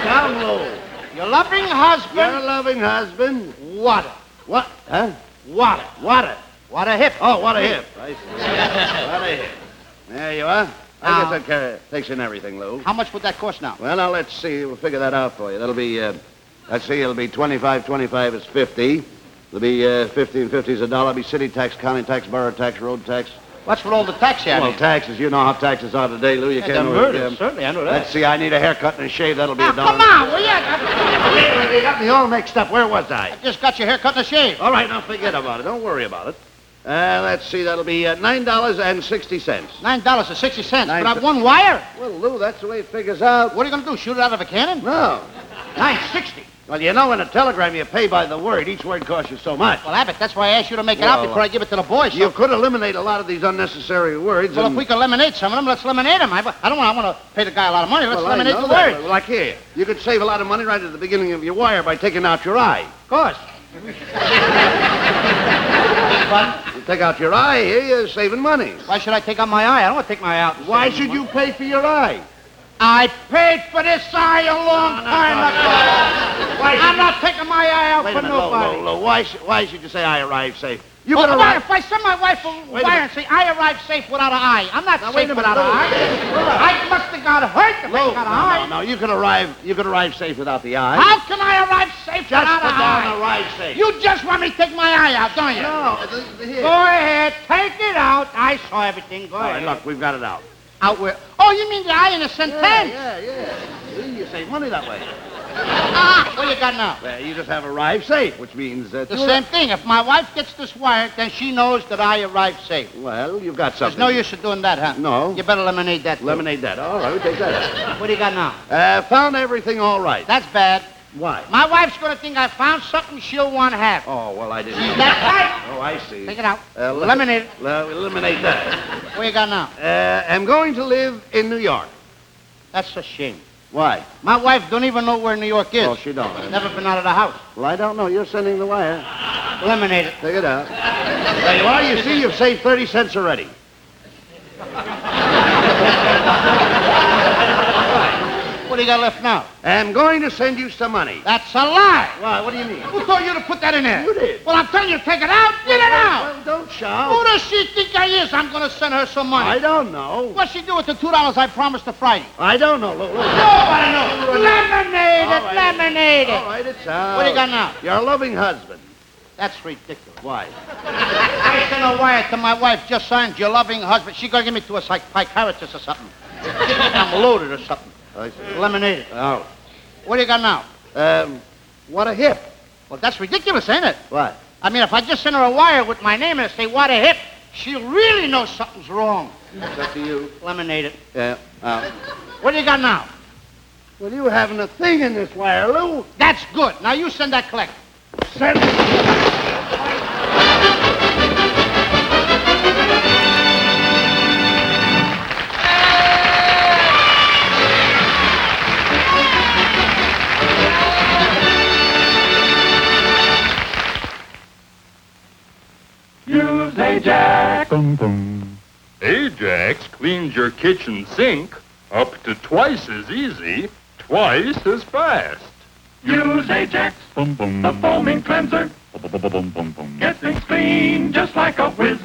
Down low. Your loving husband. Your loving husband. Water. What? Huh? Water. Water. What a hip. Oh, what a hip. I see. What a hip. There you are. I Now- guess that takes in everything, Lou. How much would that cost now? Well, now let's see. We'll figure that out for you. That'll be, let's see, it'll be 25. 25 is 50. It'll be 50 and 50 is $1. It'll be city tax, county tax, borough tax, road tax. What's with all the tax here? Well, taxes. You know how taxes are today, Lou. You Yeah, can't they're know murder. Certainly, I know that. Let's see. I need a haircut and a shave. That'll be $1. Come on, will you? You got me all mixed up. Where was I? I just got your hair cut and a shave. All right, now forget about it. Don't worry about it. Let's see. That'll be $9.60. $9.60. But I've one wire. Well, Lou, that's the way it figures out. What are you going to do, shoot it out of a cannon? No. $9.60. Well, you know, in a telegram, you pay by the word. Each word costs you so much. Well, Abbott, that's why I asked you to make it out Well, before I give it to the boys. You could eliminate a lot of these unnecessary words. Well, and... if we could eliminate some of them, let's eliminate them. I don't want to pay the guy a lot of money. Let's Well, eliminate I know the that. words. Well, like here, you could save a lot of money right at the beginning of your wire by taking out your eye. Of course. You take out your eye here, you're saving money. Why should I take out my eye? I don't want to take my eye out. Why should you pay for your eye? I paid for this eye a long time ago. I'm not taking my eye out Wait for a minute, nobody. Low. Why should you say I arrived safe? You Well, could come on, arrive. if I send my wife a Wait a wire minute. and say, I arrived safe without an eye. I'm not Now, wait safe a minute, without an Lou. eye. I must have got hurt if I Low. got an eye. No, you could arrive safe without the eye. How can I arrive safe Just without put an down eye? arrive safe. You just want me to take my eye out, don't you? No, here. Go ahead, take it out. I saw everything. Go All right, ahead. look, we've got it out. Out where? Oh, you mean the eye in a sentence? Yeah. See, you save money that way. Well, you got now? Well, you just have arrived safe, which means that... The same thing. If my wife gets this wire, then she knows that I arrived safe. Well, you've got something. There's no use of doing that, huh? No. You better lemonade that, too. Lemonade that. All right, we'll take that. What do you got now? Found everything all right. That's bad. Why? My wife's going to think I found something she'll want to have. Oh, well, I didn't... That's right. Oh, I see. Take it out. Lemonade it. Eliminate that. What you got now? I'm going to live in New York. That's a shame. Why? My wife don't even know where New York is. Oh, she don't. Never been out of the house. Well, I don't know. You're sending the wire. Eliminate it. Take it out. There you are. You see, you've saved 30 cents already. What do you got left now? I'm going to send you some money. That's a lie. Why? What do you mean? Who told you to put that in there? You did. Well, I'm telling you, take it out. Get it out. Well, don't shout. Who does she think I is? I'm going to send her some money. I don't know. What's she do with the $2 I promised her Friday? I don't know. Look. Nobody knows. Lemonade it. Lemonade it. All right, it's out. What do you got now? Your loving husband. That's ridiculous. Why? I sent a wire to my wife, just signed your loving husband. She going to give me to a psychiatrist or something. I'm loaded or something. I see. Lemonade it. Oh. What do you got now? What a hip. Well, that's ridiculous, ain't it? What? I mean, if I just send her a wire with my name in it, say, what a hip, she'll really know something's wrong. It's up to you. Lemonade it. Yeah. What do you got now? Well, you having a thing in this wire, Lou. That's good. Now you send that collect. Send it. Use Ajax. Ajax cleans your kitchen sink up to twice as easy, twice as fast. Use Ajax, the foaming cleanser. Get things clean just like a whiz.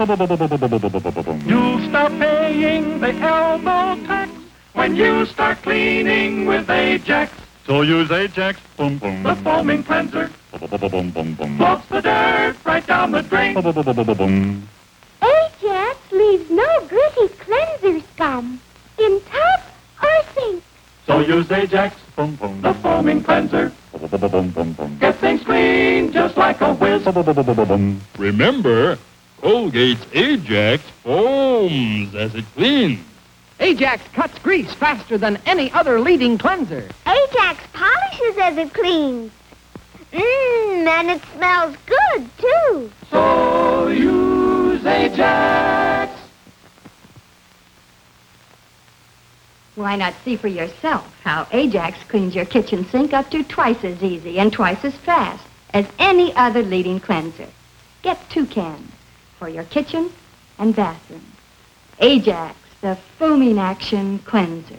You'll stop paying the elbow tax when you start cleaning with Ajax. So use Ajax, the foaming cleanser. Floats the dirt right down the drain. Ajax leaves no gritty cleanser scum in tub or sink. So use Ajax, the foaming cleanser. Get things clean just like a whiz. Remember, Colgate's Ajax foams as it cleans. Ajax cuts grease faster than any other leading cleanser. Ajax polishes as it cleans. And it smells good, too. So use Ajax. Why not see for yourself how Ajax cleans your kitchen sink up to twice as easy and twice as fast as any other leading cleanser. Get 2 cans for your kitchen and bathroom. Ajax, the foaming action cleanser.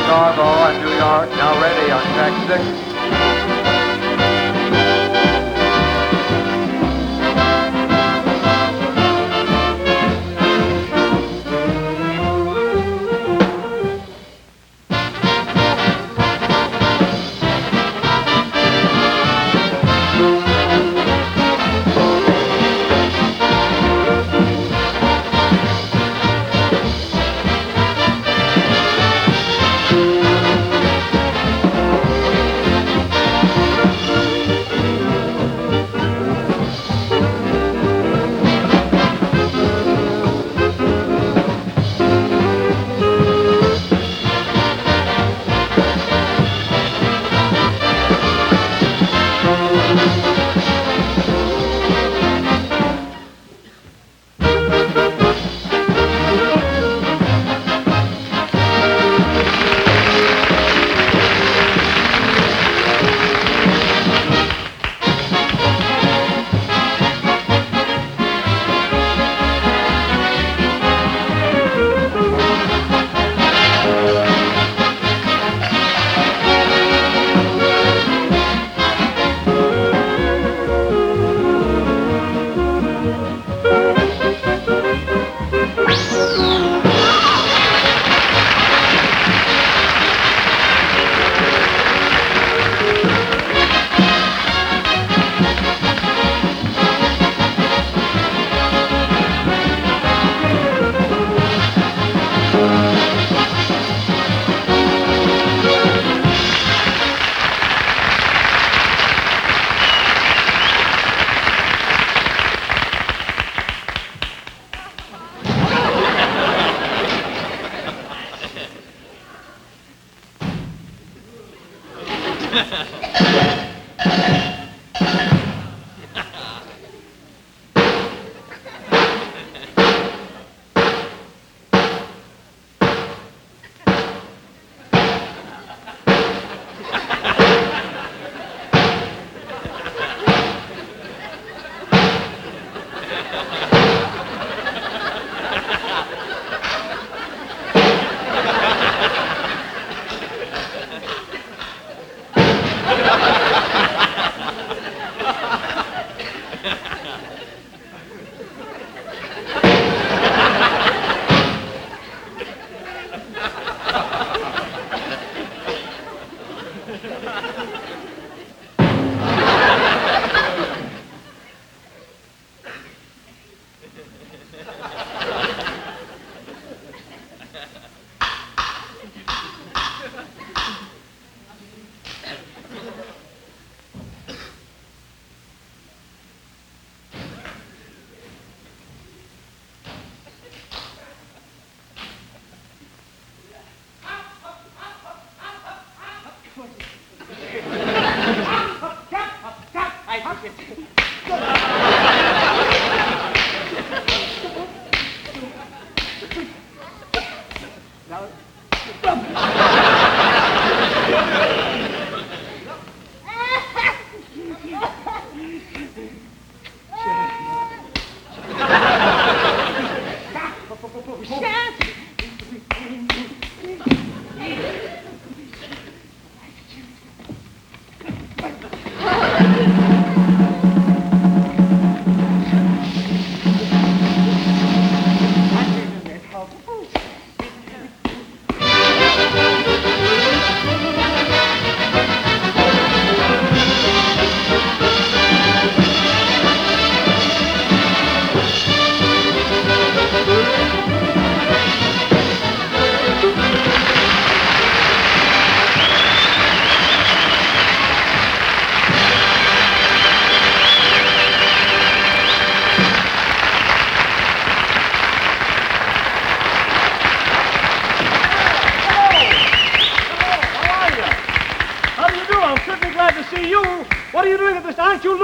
Chicago and New York now ready on track 6.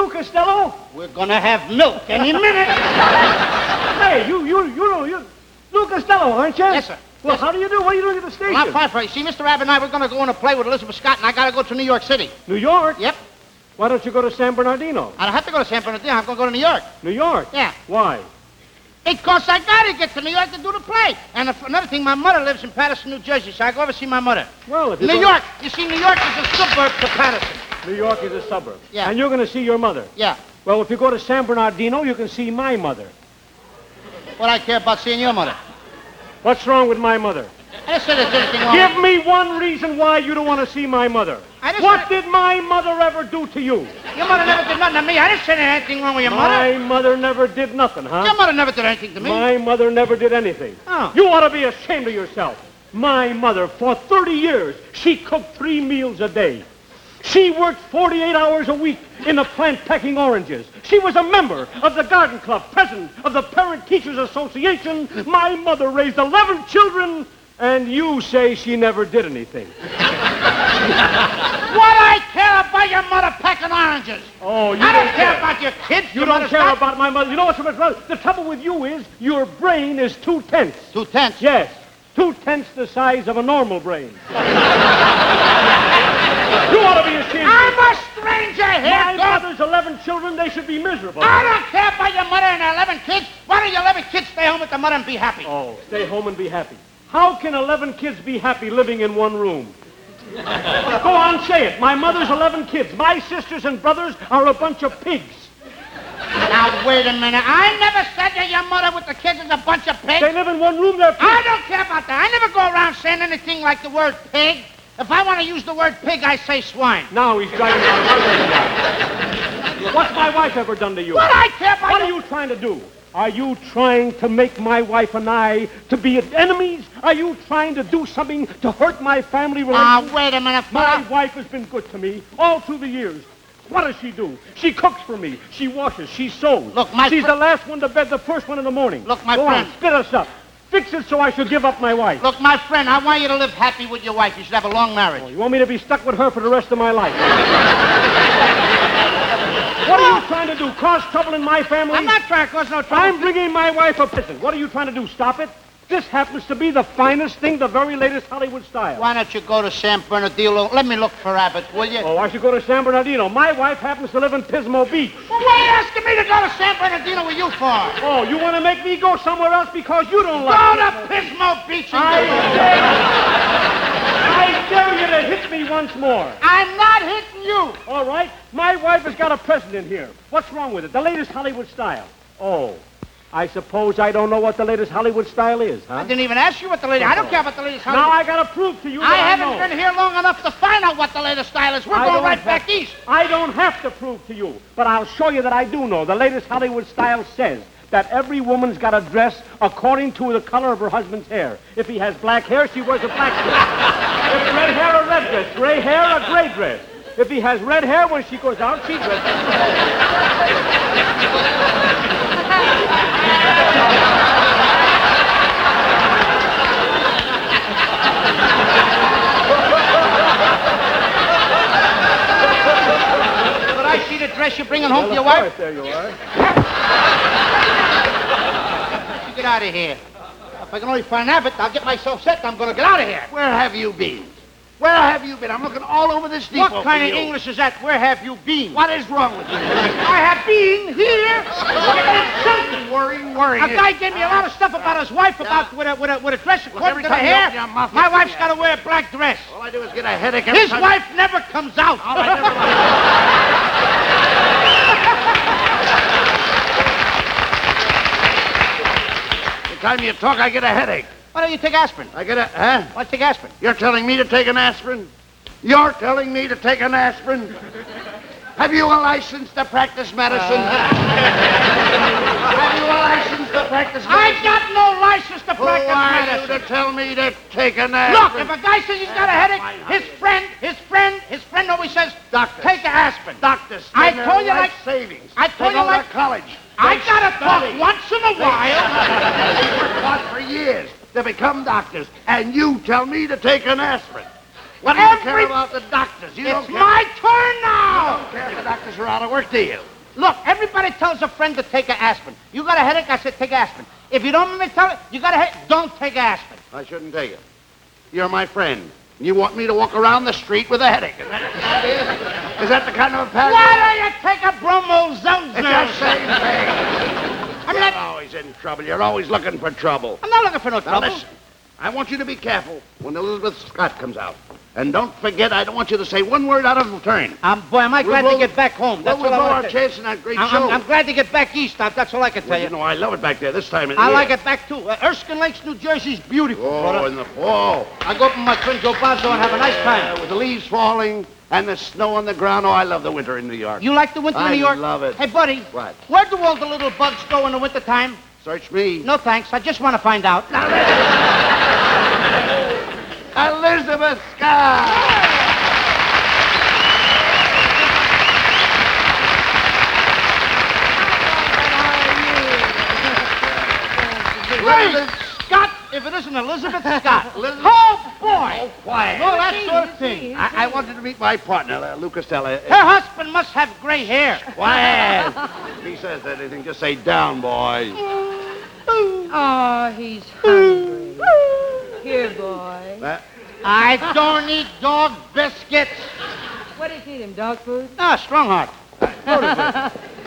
Lou Costello? We're gonna have milk any minute. Hey, you, Lou Costello, aren't you? Yes, sir. Well, Yes, how do you do? What are you doing at the station? Well, I'm fine for you. See, Mr. Abbott and I, we're gonna go on a play with Elizabeth Scott, and I gotta go to New York City. New York? Yep. Why don't you go to San Bernardino? I don't have to go to San Bernardino. I'm gonna go to New York. New York? Yeah. Why? Because I gotta get to New York to do the play. And another thing, my mother lives in Paterson, New Jersey, so I go over to see my mother. Well, if you New York. You see, New York is a suburb to Paterson. New York is a suburb. Yeah. And you're going to see your mother. Yeah. Well, if you go to San Bernardino, you can see my mother. What I care about seeing your mother? What's wrong with my mother? I just said there's anything wrong. Give me one reason why you don't want to see my mother. What did my mother ever do to you? Your mother never did nothing to me. I didn't say there's anything wrong with your mother. My mother never did nothing, huh? Your mother never did anything to me. My mother never did anything. Oh. You ought to be ashamed of yourself. My mother, for 30 years, she cooked 3 meals a day. She worked 48 hours a week in the plant packing oranges. She was a member of the garden club, president of the Parent Teachers Association. My mother raised 11 children, and you say she never did anything. What I care about your mother packing oranges? Oh, you I don't care about your kids. You don't care about my mother. You know what's the matter? The trouble with you is your brain is 2 tenths. 2 tenths? Yes. 2 tenths the size of a normal brain. You ought to be ashamed. I'm a stranger here. My mother's 11 children, they should be miserable. I don't care about your mother and her 11 kids. Why don't your 11 kids stay home with the mother and be happy? Oh, stay home and be happy. How can 11 kids be happy living in one room? Go on, say it. My mother's 11 kids. My sisters and brothers are a bunch of pigs. Now, wait a minute. I never said that your mother with the kids is a bunch of pigs. They live in one room, they're pigs. I don't care about that. I never go around saying anything like the word pig. If I want to use the word pig, I say swine. Now he's driving down. What's my wife ever done to you? What I care about? What are you trying to do? Are you trying to make my wife and I to be enemies? Are you trying to do something to hurt my family relations? Wait a minute. My wife has been good to me all through the years. What does she do? She cooks for me. She washes. She sews. Look, She's the last one to bed, the first one in the morning. Look, my Go friend. on, spit us up. Fix it so I should give up my wife. Look, my friend, I want you to live happy with your wife. You should have a long marriage. Oh, you want me to be stuck with her for the rest of my life? What are you trying to do? Cause trouble in my family? I'm not trying to cause no trouble. I'm bringing my wife a present. What are you trying to do? Stop it? This happens to be the finest thing, the very latest Hollywood style. Why don't you go to San Bernardino? Let me look for Abbott, will you? Oh, I should go to San Bernardino. My wife happens to live in Pismo Beach. Well, what are you asking me to go to San Bernardino with you for? Oh, you want to make me go somewhere else because you don't like Go to Pismo Beach and I dare you to hit me once more. I'm not hitting you. All right. My wife has got a present in here. What's wrong with it? The latest Hollywood style. Oh, I suppose I don't know what the latest Hollywood style is, huh? I didn't even ask you what the latest... I don't care about the latest Hollywood... Now I got to prove to you that I I haven't know. been here long enough to find out what the latest style is. We're going right back east. I don't have to prove to you, but I'll show you that I do know. The latest Hollywood style says that every woman's got to dress according to the color of her husband's hair. If he has black hair, she wears a black dress. If red hair, a red dress. Gray hair, a gray dress. If he has red hair, when she goes out, she dresses. But I see the dress you're bringing home to your wife. There you are. You get out of here. If I can only find Abbott, I'll get myself set. I'm going to get out of here. Where have you been? Where have you been? I'm looking all over this depot. What kind for of you. English is that? Where have you been? What is wrong with you? I have been here. Something. Worry. A guy gave me a lot of stuff about his wife, about with a dress according to the hair. My wife's got to wear a black dress. All I do is get a headache every His time. wife never comes out. All right, never mind. Every time you talk, I get a headache. Why don't you take aspirin? I get a... Huh? Why don't you take aspirin? You're telling me to take an aspirin? You're telling me to take an aspirin? Have you a license to practice medicine? Have you a license to practice medicine? I got no license to practice Who are medicine. you to tell me to take an Look, aspirin? if a guy says he's got a headache, his friend always says, Doctor. take an aspirin. Doctors I spend told their you life like- savings. I told They you go like- to college. I They gotta study. talk once in a while. They work hard for years to become doctors, and you tell me to take an aspirin. What do you care about the doctors? You don't It's care. my turn You now. don't care if the doctors are out of work, do you? Look, everybody tells a friend to take an aspirin. You got a headache, I said take aspirin. If you don't want me to tell it, you got a headache, don't take aspirin. I shouldn't take it. You're my friend. You want me to walk around the street with a headache. Is that the kind of a pattern? Why don't you take a bromozone? It's the same thing. You're always in trouble. You're always looking for trouble. I'm not looking for no trouble. Now listen, I want you to be careful when Elizabeth Scott comes out. And don't forget, I don't want you to say one word out of turn. Boy, am I glad to get back home. That's we'll what blow I our want chance in that great show. I'm glad to get back east. That's all I can tell you. You know, I love it back there this time of the I year. like it back, too. Erskine Lakes, New Jersey's beautiful, brother. In the fall. I go up with my friend Joe Bozzo and have a nice time. With the leaves falling and the snow on the ground. Oh, I love the winter in New York. You like the winter in New York? I love it. Hey, buddy. What? Where do all the little bugs go in the wintertime? Search me. No, thanks. I just want to find out. Elizabeth Scott! Hey, Scott, if it isn't Elizabeth Scott. Oh, boy. Oh, quiet. No, that sort of thing. I wanted to meet my partner, Lou Costello. Her husband must have gray hair. Quiet. If he says anything, just say down, boy. Oh, he's hungry. Here, boy. I don't eat dog biscuits. What do you feed him, dog food? Ah, Strongheart.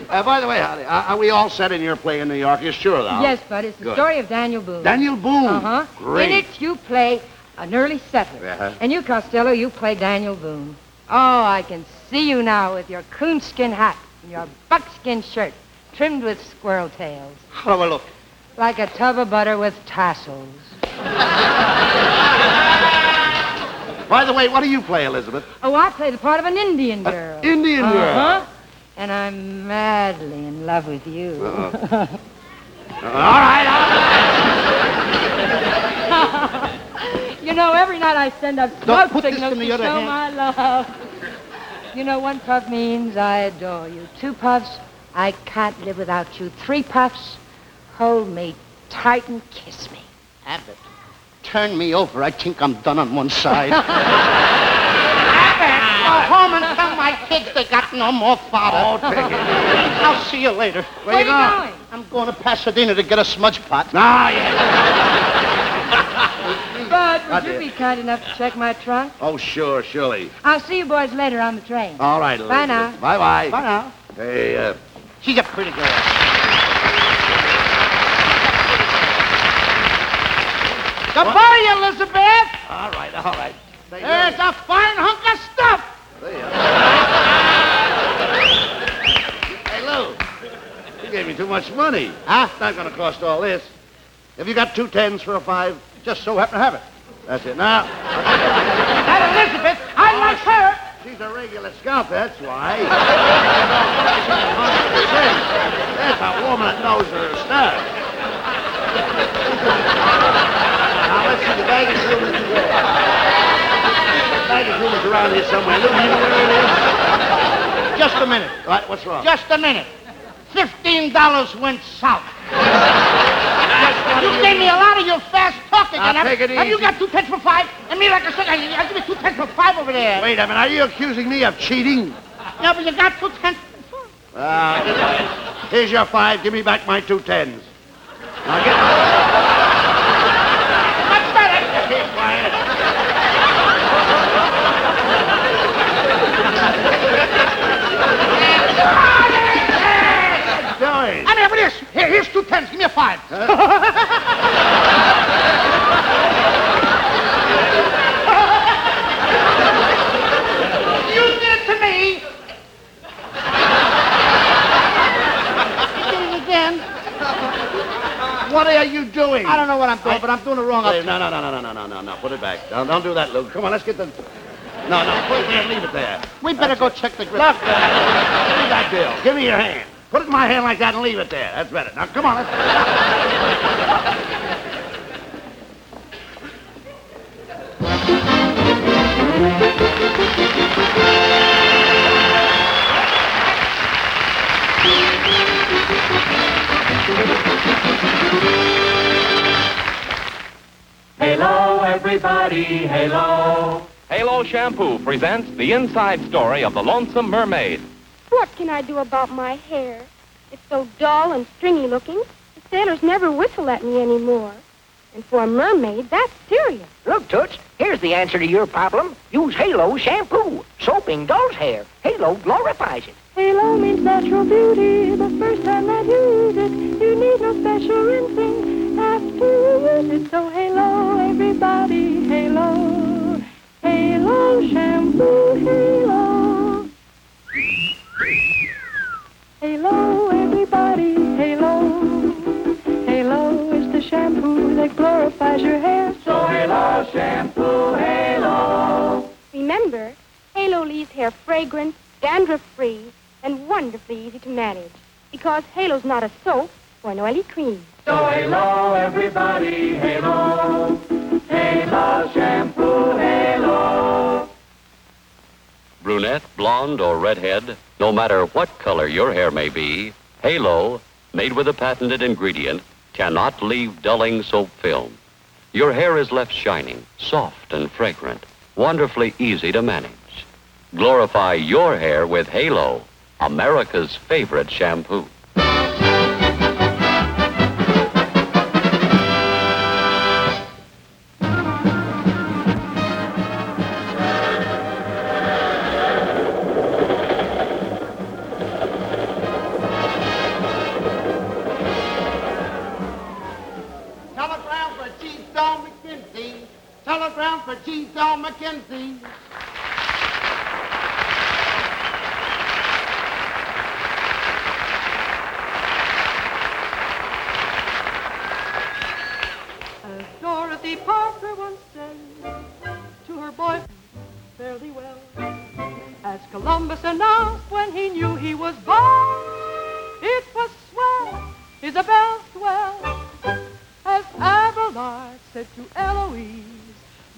By the way, Holly, are we all set in your play in New York? You're sure, though? Yes, bud. It's the Good. story of Daniel Boone. Daniel Boone? Uh-huh. Great. In it, you play an early settler. Uh-huh. And you, Costello, you play Daniel Boone. Oh, I can see you now with your coonskin hat and your buckskin shirt trimmed with squirrel tails. How do I look? Like a tub of butter with tassels. By the way, what do you play, Elizabeth? Oh, I play the part of an Indian girl. Indian girl? Uh-huh. And I'm madly in love with you. All right. You know, every night I send up Don't smoke put this signals in to the show other hand. my love. You know, 1 puff means I adore you. 2 puffs, I can't live without you. 3 puffs, hold me tight and kiss me. Abbott, turn me over. I think I'm done on one side. Abbott, go home and tell my kids they got no more father. Oh, take it. I'll see you later. Where you going? I'm going to Pasadena to get a smudge pot. Ah, yeah. Bud, would you be kind enough to check my trunk? Oh, sure, surely. I'll see you boys later on the train. All right, Elizabeth. Bye now. Bye-bye. Bye now. Hey, She's a pretty girl. Goodbye, Elizabeth. all right, all right. There's a fine hunk of stuff. Hey, Lou, you gave me too much money. Huh? It's not going to cost all this. Have you got 2 10s for a 5? Just so happen to have it. That's it. Now, That Elizabeth, I like her. she's a regular scout, that's why. That's a woman that knows her stuff. Now, let's see, the baggage room is there. The baggage room is around here somewhere. Lou, you know where it is? Just a minute. What? What's wrong? Just a minute. $15 went south. You gave me a lot of your fast talking. Now, take it Have you easy. got 2 10s for 5? And me, like I said, I'll give you 2 10s for 5 over there. Wait a minute, are you accusing me of cheating? No, but you got 2 10s. Here's your 5. Give me back my 2 10s. Now get... What's better? Keep quiet. Doing? I mean, what is? Here's 2 10s. Give me a 5. You did it to me. You did it again. What are you doing? I don't know what I'm doing, but I'm doing it wrong. Hey, no. Put it back. Don't do that, Luke. Come on, let's get the... No, put it there and leave it there. We better go check the grip. Look, give me that bill. Give me your hand. Put it in my hand like that and leave it there. That's better. Now, come on, let's... Halo, everybody, halo. Halo Shampoo presents the inside story of the Lonesome Mermaid. What can I do about my hair? It's so dull and stringy looking. The sailors never whistle at me anymore. And for a mermaid, that's serious. Look, Toots, here's the answer to your problem. Use Halo shampoo. Soaping dulls hair. Halo glorifies it. Halo means natural beauty. The first time that you use it, you need no special rinsing after you use it. So Halo, everybody, Halo. Halo shampoo, Halo. Halo, everybody, Halo. Halo is the shampoo that glorifies your hair. So Halo shampoo, Halo. Remember, Halo leaves hair fragrant, dandruff-free, and wonderfully easy to manage. Because Halo's not a soap or an oily cream. So Halo, everybody, Halo. Halo shampoo, Halo. Brunette, blonde, or redhead, no matter what color your hair may be, Halo, made with a patented ingredient, cannot leave dulling soap film. Your hair is left shining, soft and fragrant, wonderfully easy to manage. Glorify your hair with Halo, America's favorite shampoo. Telegram for Chief Don McKenzie. Telegram for Chief Don McKenzie. As Dorothy Parker once said to her boyfriend, fairly well, as Columbus announced when he knew he was born, it was swell, Isabel swell. As Abelard said to Eloise,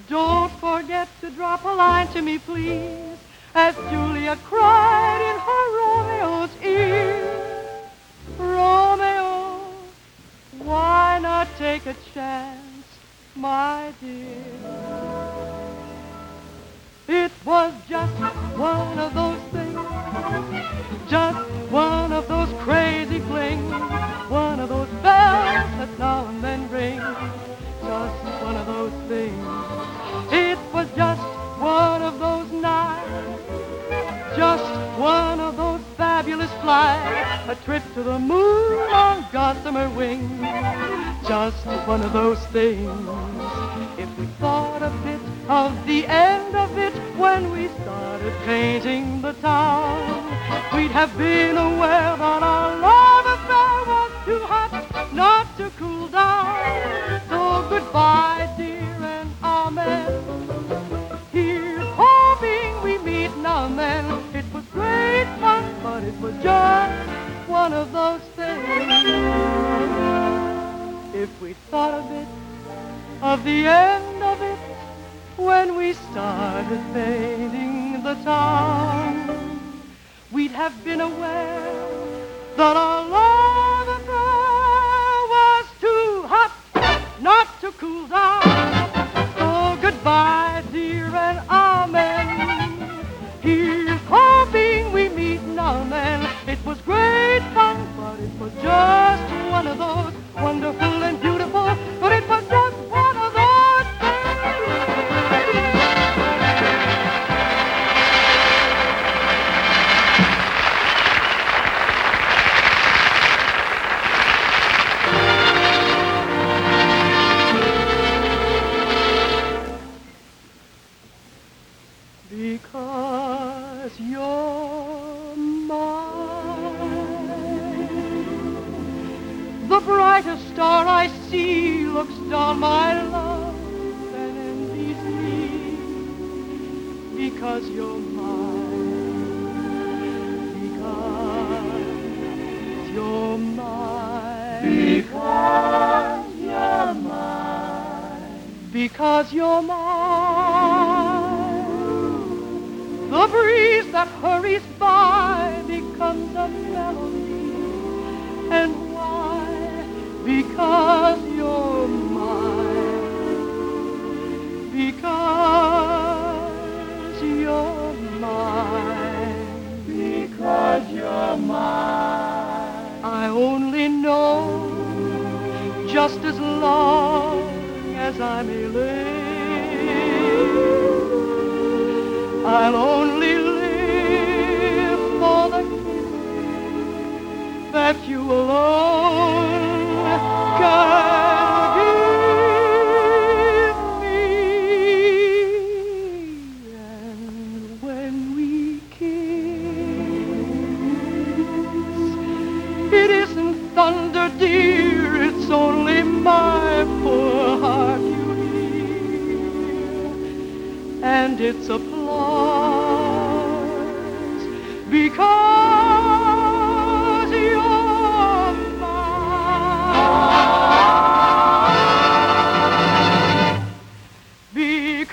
don't forget to drop a line to me, please. As Julia cried in her Romeo's ear, Romeo, why not take a chance, my dear? It was just one of those things, just one of those crazy flings, one of those bells that now and then ring, just one of those things. It was just one of those nights, just one of those fabulous flights, a trip to the moon on gossamer wings, just one of those things. If we thought a bit of the end of it when we started painting the town, we'd have been aware that our love affair was too hot not to cool down. So goodbye, dear, and amen. Here's hoping we meet now and then. It was great fun, but it was just one of those things. If we thought a bit of the end of it when we started painting the town, we'd have been aware that our love affair was too hot not to cool down. So goodbye, dear, and amen. Here's hoping we meet now and then. It was great fun, but it was just one of those wonderful and beautiful, but it was just one of those because you're mine. The brightest star I see looks down my love and envies me. Because you're mine. Because you're mine. Because you're mine. Because you're mine. The breeze that hurries by becomes a melody. And why? Because you're mine. Because you're mine. Because just as long as I may live. I'll only live for the kiss that you alone can give me. And when we kiss, it isn't thunder, dear, it's only my poor heart you hear. And it's applause because you're mine. Because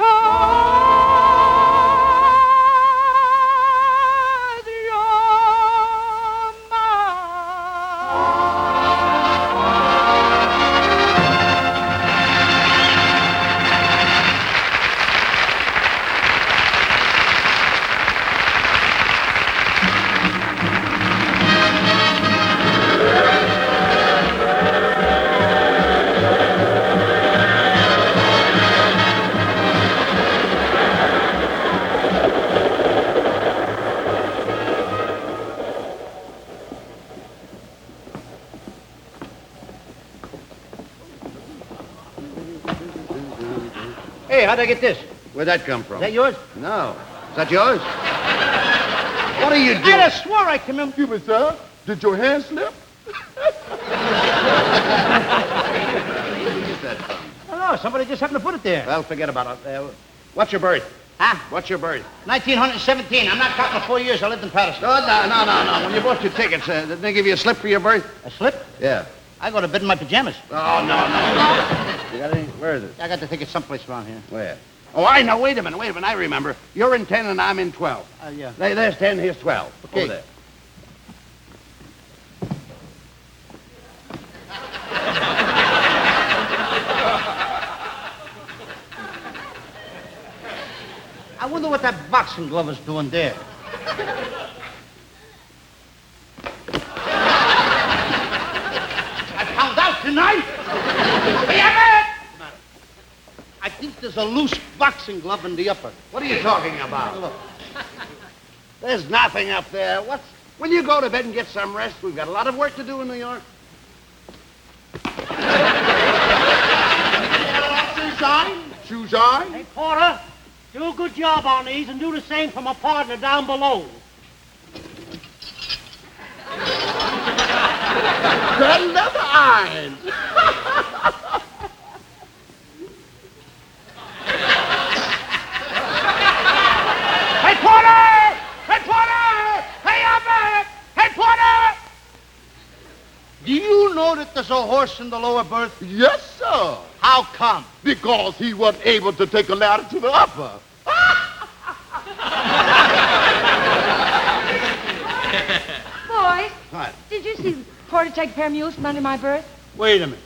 Hey, how'd I get this? Where'd that come from? Is that yours? No. Is that yours? What are you doing? I just swore I came in. Excuse me, sir. Did your hand slip? Where'd you get that from? I don't know. Somebody just happened to put it there. Well, forget about it. What's your birth? Huh? What's your birth? 1917. I'm not counting the 4 years I lived in Patterson. No. When you bought your tickets, didn't they give you a slip for your birth? A slip? Yeah. I go to bed in my pajamas. Oh, no. You got any? Where is it? I got the ticket someplace around here. Where? Oh, I know. Wait a minute. I remember. You're in 10 and I'm in 12. Yeah. There's 10, here's 12. Okay. Over there. I wonder what that boxing glove is doing there. I found out tonight. Hey, Abbott! I think there's a loose boxing glove in the upper. What are you talking about? Look. There's nothing up there. Will you go to bed and get some rest? We've got a lot of work to do in New York. Shoes on? Shoes on? Hey, Porter, do a good job on these and do the same for my partner down below. They're never ironed. Hey, Porter! Hey, Porter! Hey, Abbott! Hey, Porter! Do you know that there's a horse in the lower berth? Yes, sir. How come? Because he wasn't able to take a ladder to the upper. Boys, What? did you see Porter take a pair of mules from under my berth? Wait a minute.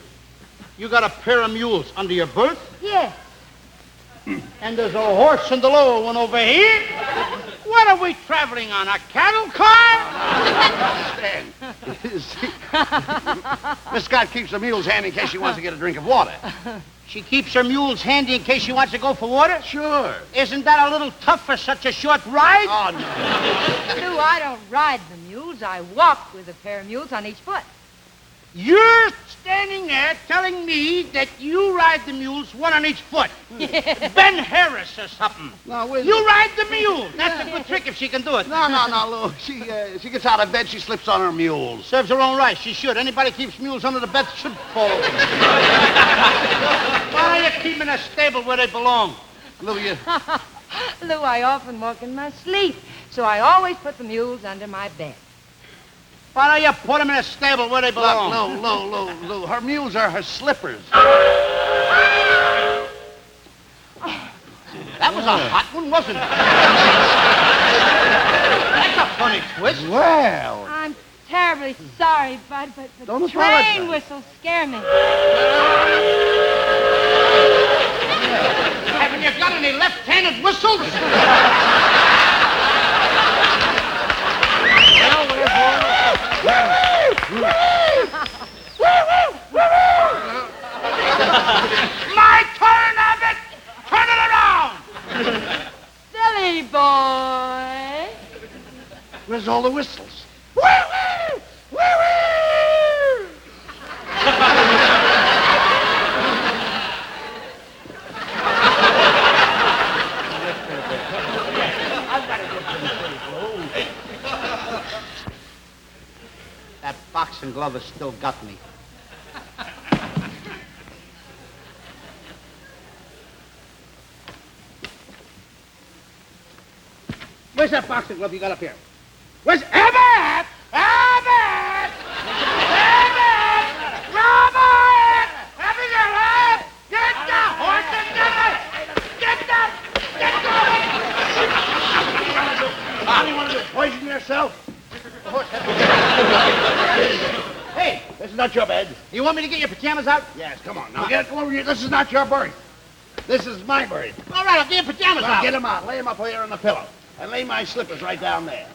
You got a pair of mules under your berth? Yes. And there's a horse in the lower one over here? What are we traveling on, a cattle car? Miss Scott keeps the mules handy in case she wants to get a drink of water. She keeps her mules handy in case she wants to go for water? Sure. Isn't that a little tough for such a short ride? Oh, no. Lou, I don't ride the mules. I walk with a pair of mules on each foot. You're standing there telling me that you ride the mules one on each foot. Ben Harris or something. No, you ride the mule. That's a good trick if she can do it. No, Lou. She gets out of bed, she slips on her mules. Serves her own right. She should. Anybody keeps mules under the bed should fall over. Why don't you keep them in a stable where they belong? Lou, Lou, I often walk in my sleep, so I always put the mules under my bed. Why don't you put them in a stable where they belong? Look, Lou. Her mules are her slippers. That was a hot one, wasn't it? That's a funny twist. Well. I'm terribly sorry, Bud, but the Don't train apologize. whistles scare me. Haven't you got any left-handed whistles? all the whistles. Woo-woo! Woo-woo! That boxing glove has still got me. Where's that boxing glove you got up here? Where's Abbott? Abbott! Abbott! Robert! Abigail! Get the horse and get the... All you want to do is poison yourself? The horse Hey, this is not your bed. You want me to get your pajamas out? Yes, come on. Now get over here. This is not your berth. This is my berth. All right, I'll get your pajamas out. Get them out. Lay them up here on the pillow. And lay my slippers right down there.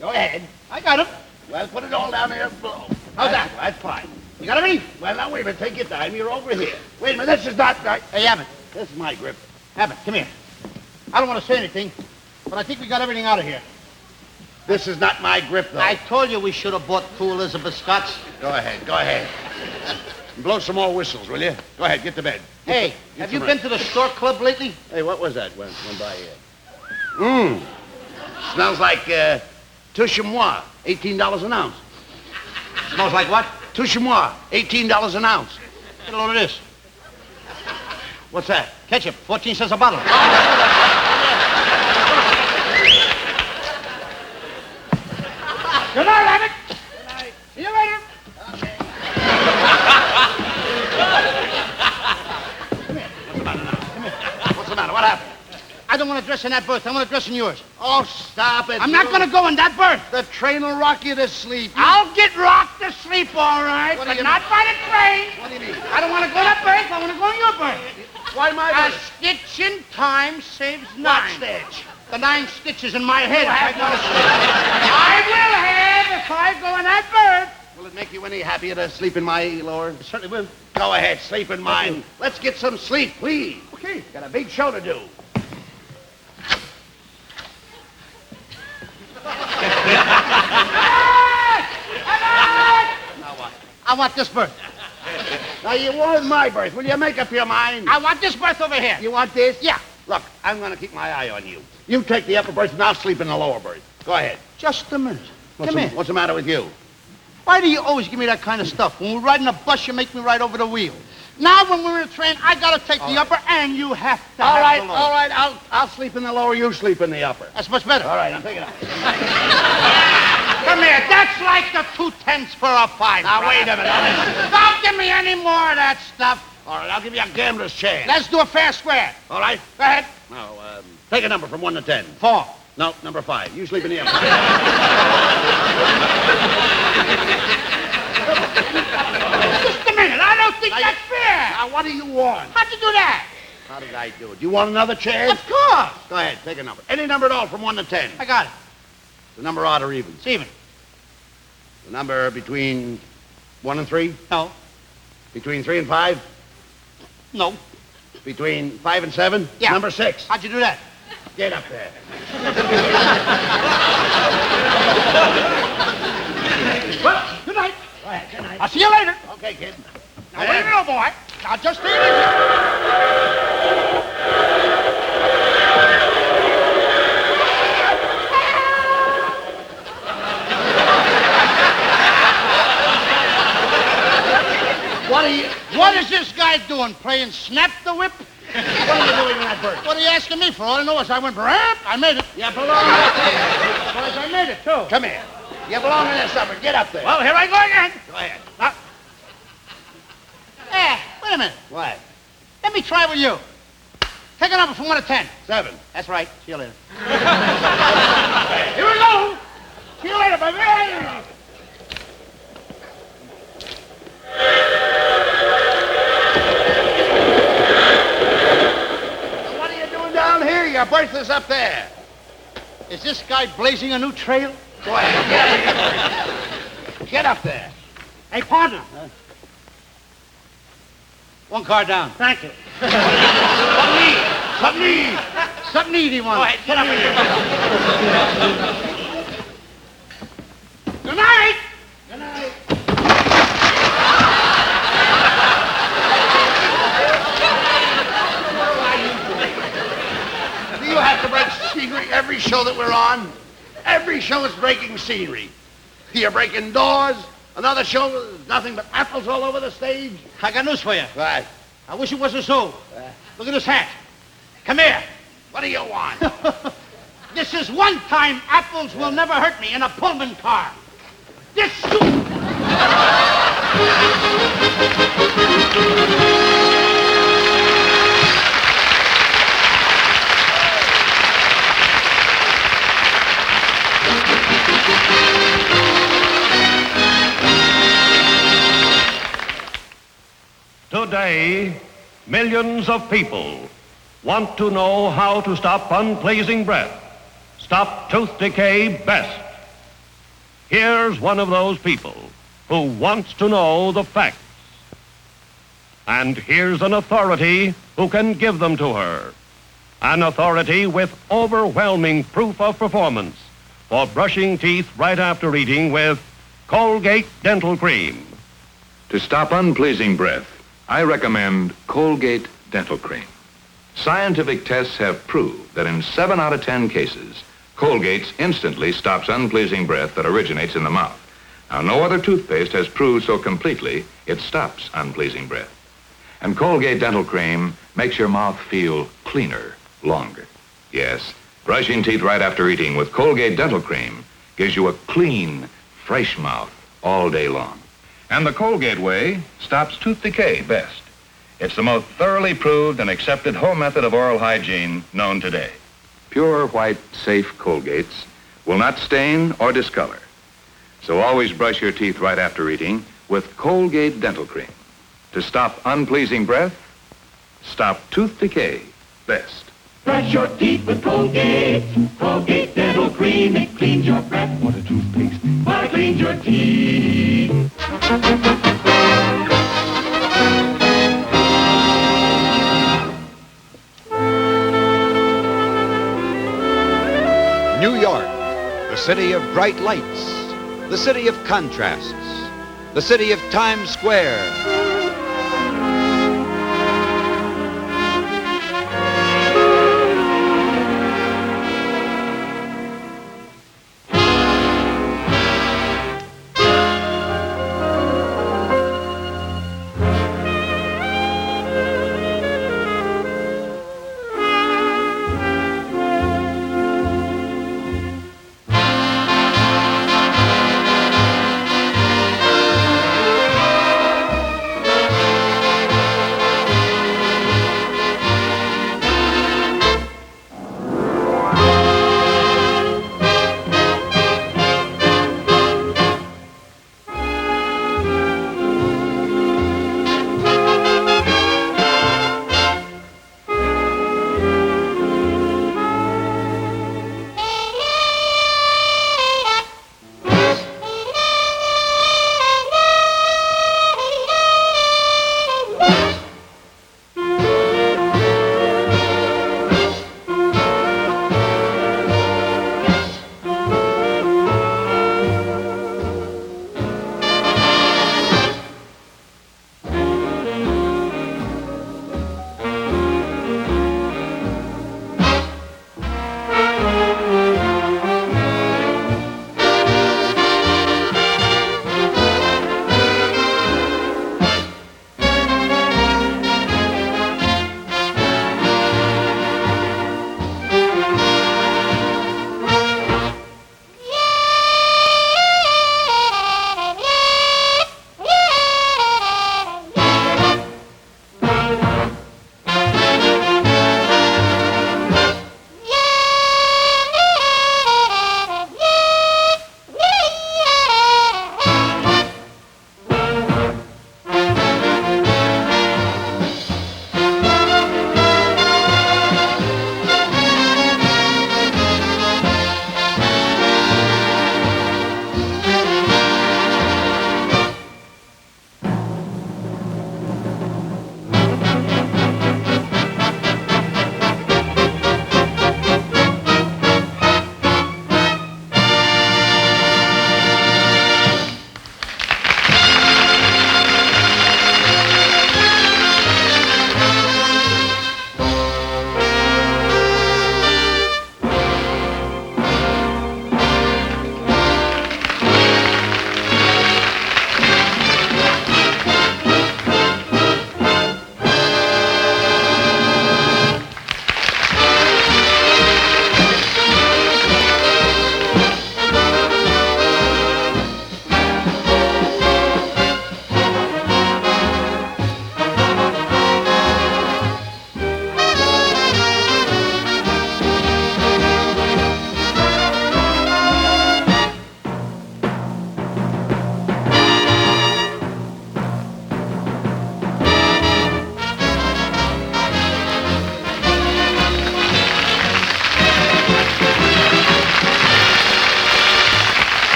Go ahead. I got them. Well, put it all down there below. How's that? That's fine. You got everything? Well, now, wait a minute. Take your time. You're over here. Wait a minute. This is not right. Hey, Abbott. This is my grip. Abbott, come here. I don't want to say anything, but I think we got everything out of here. This is not my grip, though. I told you we should have bought 2 Elizabeth Scotts. Go ahead. Go ahead. Blow some more whistles, will you? Go ahead. Get to bed. Hey, have you been to the Stork Club lately? Hey, what was that went by here? Smells like Touche-moi, $18 an ounce. Smells like what? Touche-moi, $18 an ounce. Get a load of this. What's that? Ketchup, 14 cents a bottle. Good night, Abbott. Good night. See you later. Okay. Come here. What's the matter now? Come here. What's the matter? What happened? I don't want to dress in that berth. I want to dress in yours. Oh, stop it. I'm not going to go in that berth. The train will rock you to sleep. I'll get rocked to sleep, all right, but not by the train. What do you mean? I don't want to go in that berth. I want to go in your berth. Why my berth? A stitch in time saves 9. What stitch? The 9 stitches in my head. I will have if I go in that berth. Will it make you any happier to sleep in my lower? It certainly will. Go ahead, sleep in mine. Let's get some sleep, please. Okay. Got a big show to do. Now what? I want this berth. Now, you want my berth. Will you make up your mind? I want this berth over here. You want this? Yeah. Look, I'm going to keep my eye on you. You take the upper berth, and I'll sleep in the lower berth. Go ahead. Just a minute. Come here. What's the matter with you? Why do you always give me that kind of stuff? When we're riding a bus, you make me ride over the wheel. Now, when we're in a train, I got to take the upper, and you have to have the lower. All right. I'll sleep in the lower. You sleep in the upper. That's much better. All right, I'll take it out. Come here. That's like the 2/10 for a 5. Now, wait a minute. Don't give me any more of that stuff. All right, I'll give you a gambler's chance. Let's do a fair square. All right? Go ahead. Now, take a number from 1 to 10. 4. No, number 5. You sleep in the upper. Just a minute. I don't think that's fair. Now, what do you want? How'd you do that? How did I do it? You want another chance? Of course. Go ahead, take a number. Any number at all from 1 to 10. I got it. The number odd or even? It's even. The number between 1 and 3? No. Between 3 and 5? No. Between 5 and 7? Yeah. Number 6. How'd you do that? Get up there. Well, good night. Go ahead, good night. I'll see you later. Okay, kid. Now, wait a minute, boy. Now, just stay there. What is this guy doing? Playing Snap the Whip? What are you doing in that bird? What are you asking me for? All I know is I went, I made it. You belong in this. I made it, too. Come here. You belong in this supper. Get up there. Well, here I go again. Go ahead. Wait a minute. What? Let me try with you. Take a number from 1 to 10. 7. That's right. See you later. Here we go. See you later, baby. What are you doing down here? Your berth is up there. Is this guy blazing a new trail? Go ahead. Get up there. Hey, partner. Huh? 1 card down. Thank you. Something eat he wants. Go ahead, get up here. every show that we're on, every show is breaking scenery. You're breaking doors. Another show, there's nothing but apples all over the stage. I got news for you. What? I wish it wasn't so. Look at this hat. Come here. What do you want? This is one time apples will never hurt me in a Pullman car. This suit. Today, millions of people want to know how to stop unpleasing breath, stop tooth decay best. Here's one of those people who wants to know the facts. And here's an authority who can give them to her. An authority with overwhelming proof of performance for brushing teeth right after eating with Colgate Dental Cream. To stop unpleasing breath, I recommend Colgate Dental Cream. Scientific tests have proved that in 7 out of 10 cases, Colgate instantly stops unpleasing breath that originates in the mouth. Now, no other toothpaste has proved so completely it stops unpleasing breath. And Colgate Dental Cream makes your mouth feel cleaner longer. Yes, brushing teeth right after eating with Colgate Dental Cream gives you a clean, fresh mouth all day long. And the Colgate way stops tooth decay best. It's the most thoroughly proved and accepted home method of oral hygiene known today. Pure, white, safe Colgates will not stain or discolor. So always brush your teeth right after eating with Colgate Dental Cream. To stop unpleasing breath, stop tooth decay best. Brush your teeth with Colgate. Colgate Dental Cream. It cleans your breath. What a toothpaste. Why, cleans your teeth. New York, the city of bright lights, the city of contrasts, the city of Times Square.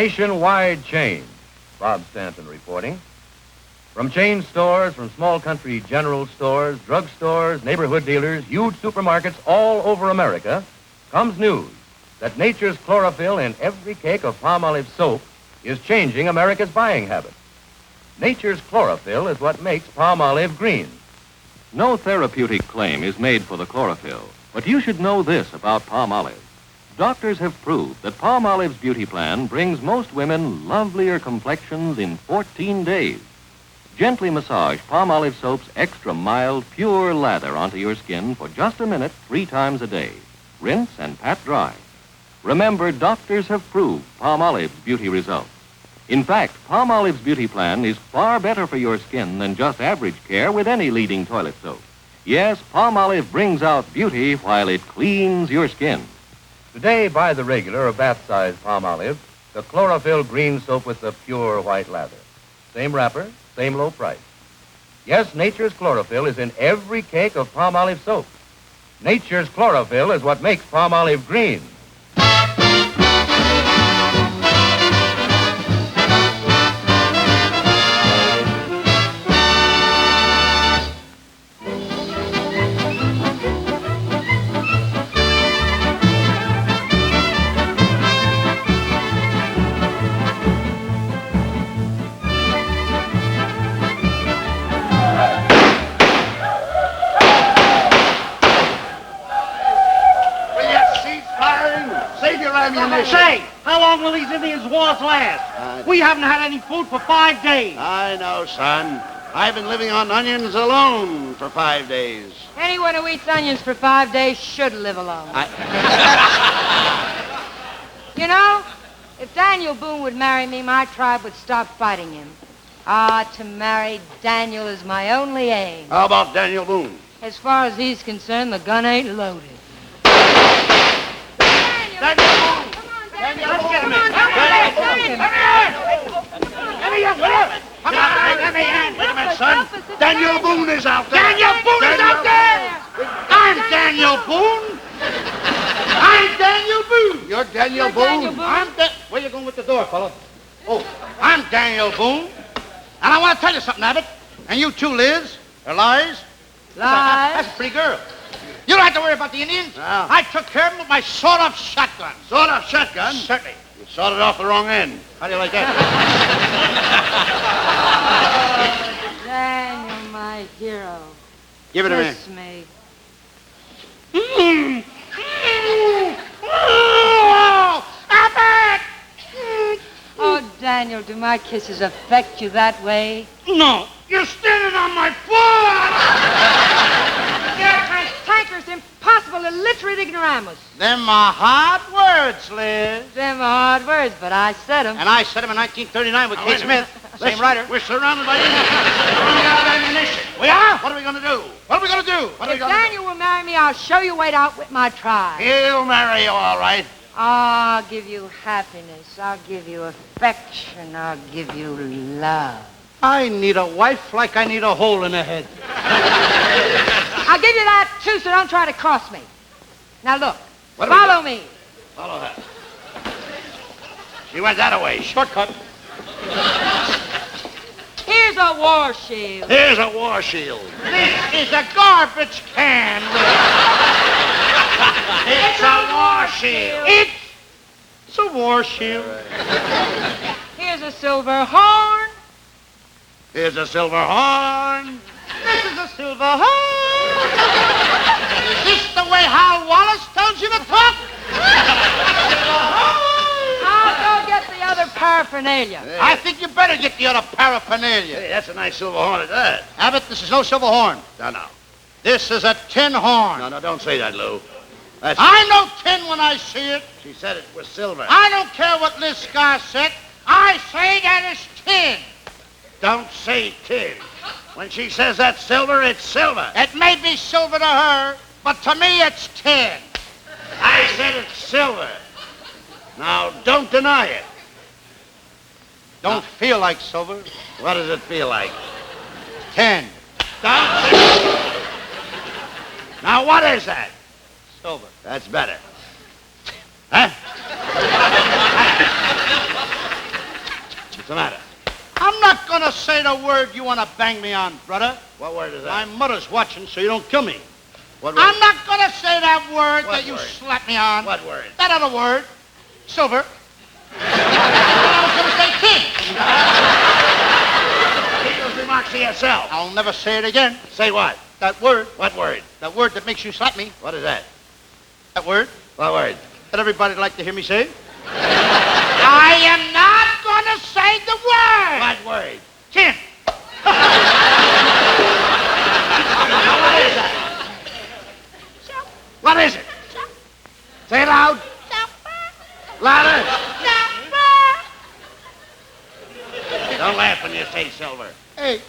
Nationwide change. Bob Stanton reporting. From chain stores, from small country general stores, drug stores, neighborhood dealers, huge supermarkets all over America, comes news that Nature's chlorophyll in every cake of palm olive soap is changing America's buying habits. Nature's chlorophyll is what makes palm olive green. No therapeutic claim is made for the chlorophyll, but you should know this about palm olive. Doctors have proved that palm olive's beauty plan brings most women lovelier complexions in 14 days. Gently massage palm olive soap's extra mild, pure lather onto your skin for just a minute 3 times a day. Rinse and pat dry. Remember, doctors have proved palm olive's beauty results. In fact, palm olive's beauty plan is far better for your skin than just average care with any leading toilet soap. Yes, palm olive brings out beauty while it cleans your skin. Today, buy the regular or bath-size palm olive, the chlorophyll green soap with the pure white lather. Same wrapper, same low price. Yes, Nature's chlorophyll is in every cake of palm olive soap. Nature's chlorophyll is what makes palm olive green. Say, how long will these Indians' wars last? We haven't had any food for 5 days. I know, son. I've been living on onions alone for 5 days. Anyone who eats onions for 5 days should live alone. You know, if Daniel Boone would marry me, my tribe would stop fighting him. To marry Daniel is my only aim. How about Daniel Boone? As far as he's concerned, the gun ain't loaded. Let's get him in. Let me in. Wait a minute, son. Daniel Boone is out there. Daniel Boone is out there. I'm Daniel Boone. I'm Daniel Boone. You're Daniel Boone? Where you going with the door, fella? Oh, I'm Daniel Boone. And I want to tell you something, Abbott. And you too, Liz. Or Lies. Lies? That's a pretty girl. You don't have to worry about the Indians. No. I took care of them with my sawed-off shotgun. Sawed-off shotgun? Certainly. You sawed it off the wrong end. How do you like that? Daniel, my hero. Give it to me. Kiss me. Abbott! Oh, Daniel, do my kisses affect you that way? No. You're standing on my foot! You're cantankerous, impossible, illiterate ignoramus. Them are hard words, Liz. Them are hard words, but I said them. And I said them in 1939 with Kate Smith. Same writer. We're surrounded by Indians. We're running out of ammunition. We are? What are we going to do? What are we going to do? If Daniel will marry me, I'll show you a way out with my tribe. He'll marry you, all right. I'll give you happiness. I'll give you affection. I'll give you love. I need a wife like I need a hole in the head. I'll give you that, too, so don't try to cross me. Now, look. Follow me. Follow her. She went that way. Shortcut. Here's a war shield. Here's a war shield. This is a garbage can, It's a war shield. It's a war shield. Here's a silver horn. Here's a silver horn. This is a silver horn. Is this the way Hal Wallace tells you to talk? I'll go get the other paraphernalia. Hey. I think you better get the other paraphernalia. Hey, that's a nice silver horn at that. Abbott, this is no silver horn. No, no. This is a tin horn. No, no, don't say that, Lou. I know tin when I see it. She said it was silver. I don't care what Liz Scar said. I say that it's tin. Don't say tin. When she says that's silver, it's silver. It may be silver to her, but to me it's tin. I said it's silver. Now, don't deny it. Don't feel like silver. What does it feel like? Tin. Now, what is that? Silver. That's better. Huh? What's the matter? I'm not going to say the word you want to bang me on, brother. What word is that? My mother's watching, so you don't kill me. What word? I'm not going to say that word What that you word? slap me on. What word? That other word. Silver. I was going to say king. Keep those remarks to yourself. I'll never say it again. Say what? That word. What word? That word that makes you slap me. What is that? That word. What word? That everybody'd like to hear me say. I am not going to say the word. What word? Chin. What is that? What is it? Say it loud. Louder. Don't laugh when you say silver. Hey,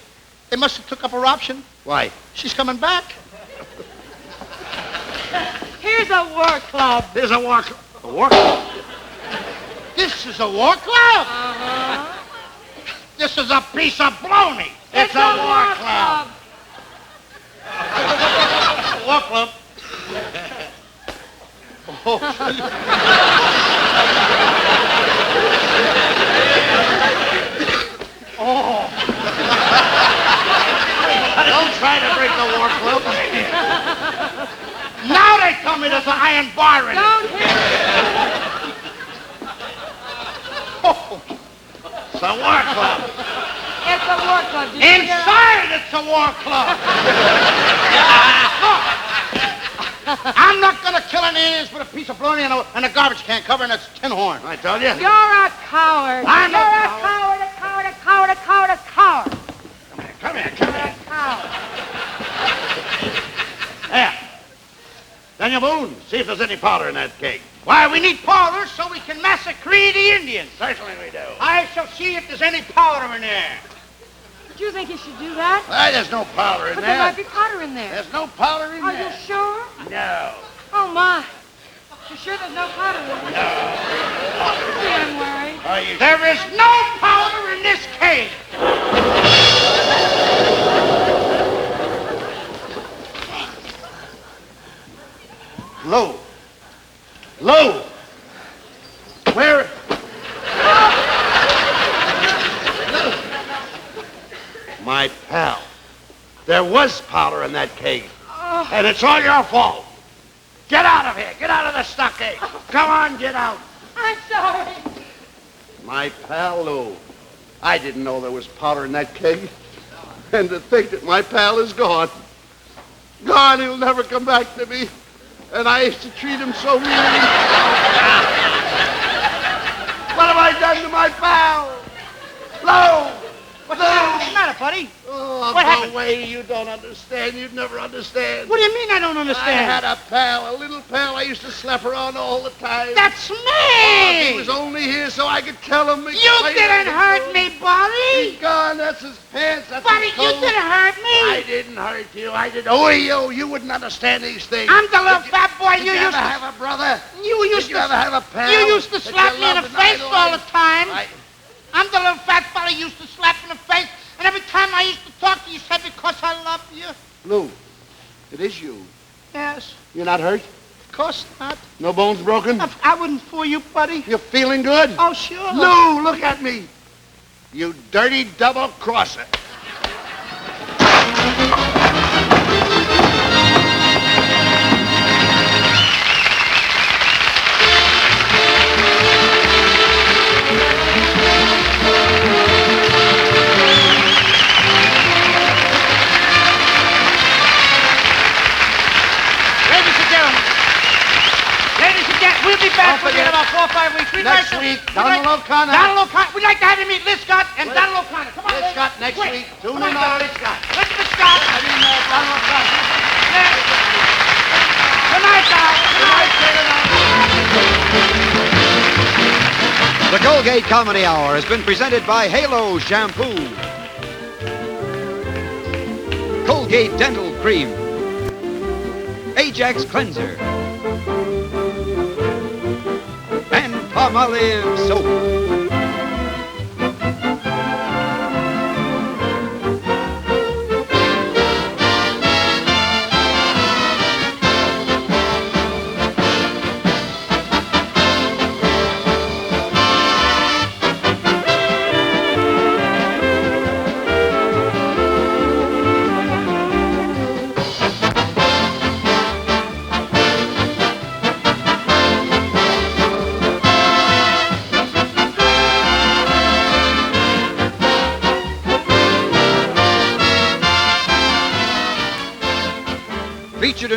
they must have took up her option. Why? She's coming back. Here's a war club. There's a war club. A war club? This is a war club. Uh-huh. This is a piece of baloney. It's a war club. War club. Oh. Oh. Don't try to break the war club. Now they tell me there's an iron bar in Don't it. hit me. Oh. It's a war club. It's a war club. Did you hear? Inside it's a war club. Look. I'm not going to kill any Indians with a piece of bologna and a garbage can cover and a tin horn. I told you. You're a coward. I'm You're a a coward, a coward, a coward, a coward, a coward. Come here, come here. A coward. There. Daniel Boone, see if there's any powder in that cake. Why, we need powder so we can massacre the Indians. Certainly we do. I shall see if there's any powder in there. Do you think you should do that? Why, there's no powder in But there there. might be powder in there. There's no powder in Are there. you sure? No. Oh, my. You sure there's no powder in there? No. Gee, I'm worried. Are you There is no powder in this cake. Low. Low. Where? My pal. There was powder in that cake. Oh. And it's all your fault. Get out of here. Get out of the stockade. Come on, get out. I'm sorry. My pal Lou. I didn't know there was powder in that keg. And to think that my pal is gone. Gone, he'll never come back to me. And I used to treat him so mean. What have I done to my pal? Lou! What's the matter, buddy? Oh, What go happened? away. You don't understand. You'd never understand. What do you mean I don't understand? I had a pal, a little pal. I used to slap around all the time. That's me! Oh, he was only here so I could tell him. You didn't hurt me, buddy! He's gone. That's his pants. That's Buddy, his you coat. didn't hurt me! I didn't hurt you. I didn't. Oh, you wouldn't understand these things. I'm the little fat boy Did you you used ever to... have a brother? You used Did you to... ever have a pal? You used to that slap you me in the loved and face all the time. I- I'm the little fat fella you used to slap in the face, and every time I used to talk to you, you said, because I love you. Lou, it is you. Yes, You're not hurt? of course not. No bones broken? I wouldn't fool you, buddy. You're feeling good? Oh, sure. Lou, look at me. You dirty double-crosser. Ladies and gentlemen, we'll be back within about 4 or 5 weeks. Next week, Donald O'Connor. Donald O'Connor. We'd like to have you meet Liz Scott and Donald O'Connor. Come on, Liz Scott next Quick. week. Tune Come in on, on Liz Liz Scott. Let's Liz Scott. Donald O'Connor. Good night, Donald. Good night. The Colgate Comedy Hour has been presented by Halo Shampoo, Colgate Dental Cream, Ajax Cleanser, and Palmolive Soap.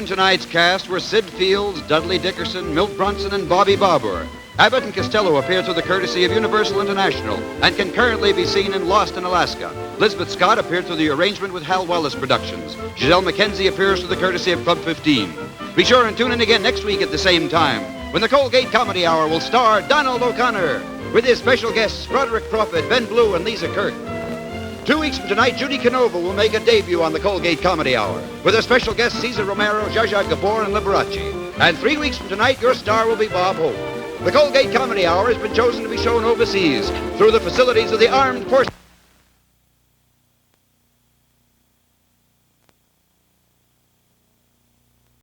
in tonight's cast were Sid Fields, Dudley Dickerson, Milt Brunson, and Bobby Barbour. Abbott and Costello appear through the courtesy of Universal International and can currently be seen in Lost in Alaska. Elizabeth Scott appeared through the arrangement with Hal Wallace Productions. Giselle McKenzie appears through the courtesy of Club 15. Be sure and tune in again next week at the same time when the Colgate Comedy Hour will star Donald O'Connor with his special guests Broderick Crawford, Ben Blue, and Lisa Kirk. 2 weeks from tonight, Judy Canova will make a debut on the Colgate Comedy Hour with her special guests Cesar Romero, Zsa Zsa Gabor, and Liberace. And 3 weeks from tonight, your star will be Bob Hope. The Colgate Comedy Hour has been chosen to be shown overseas through the facilities of the Armed Forces.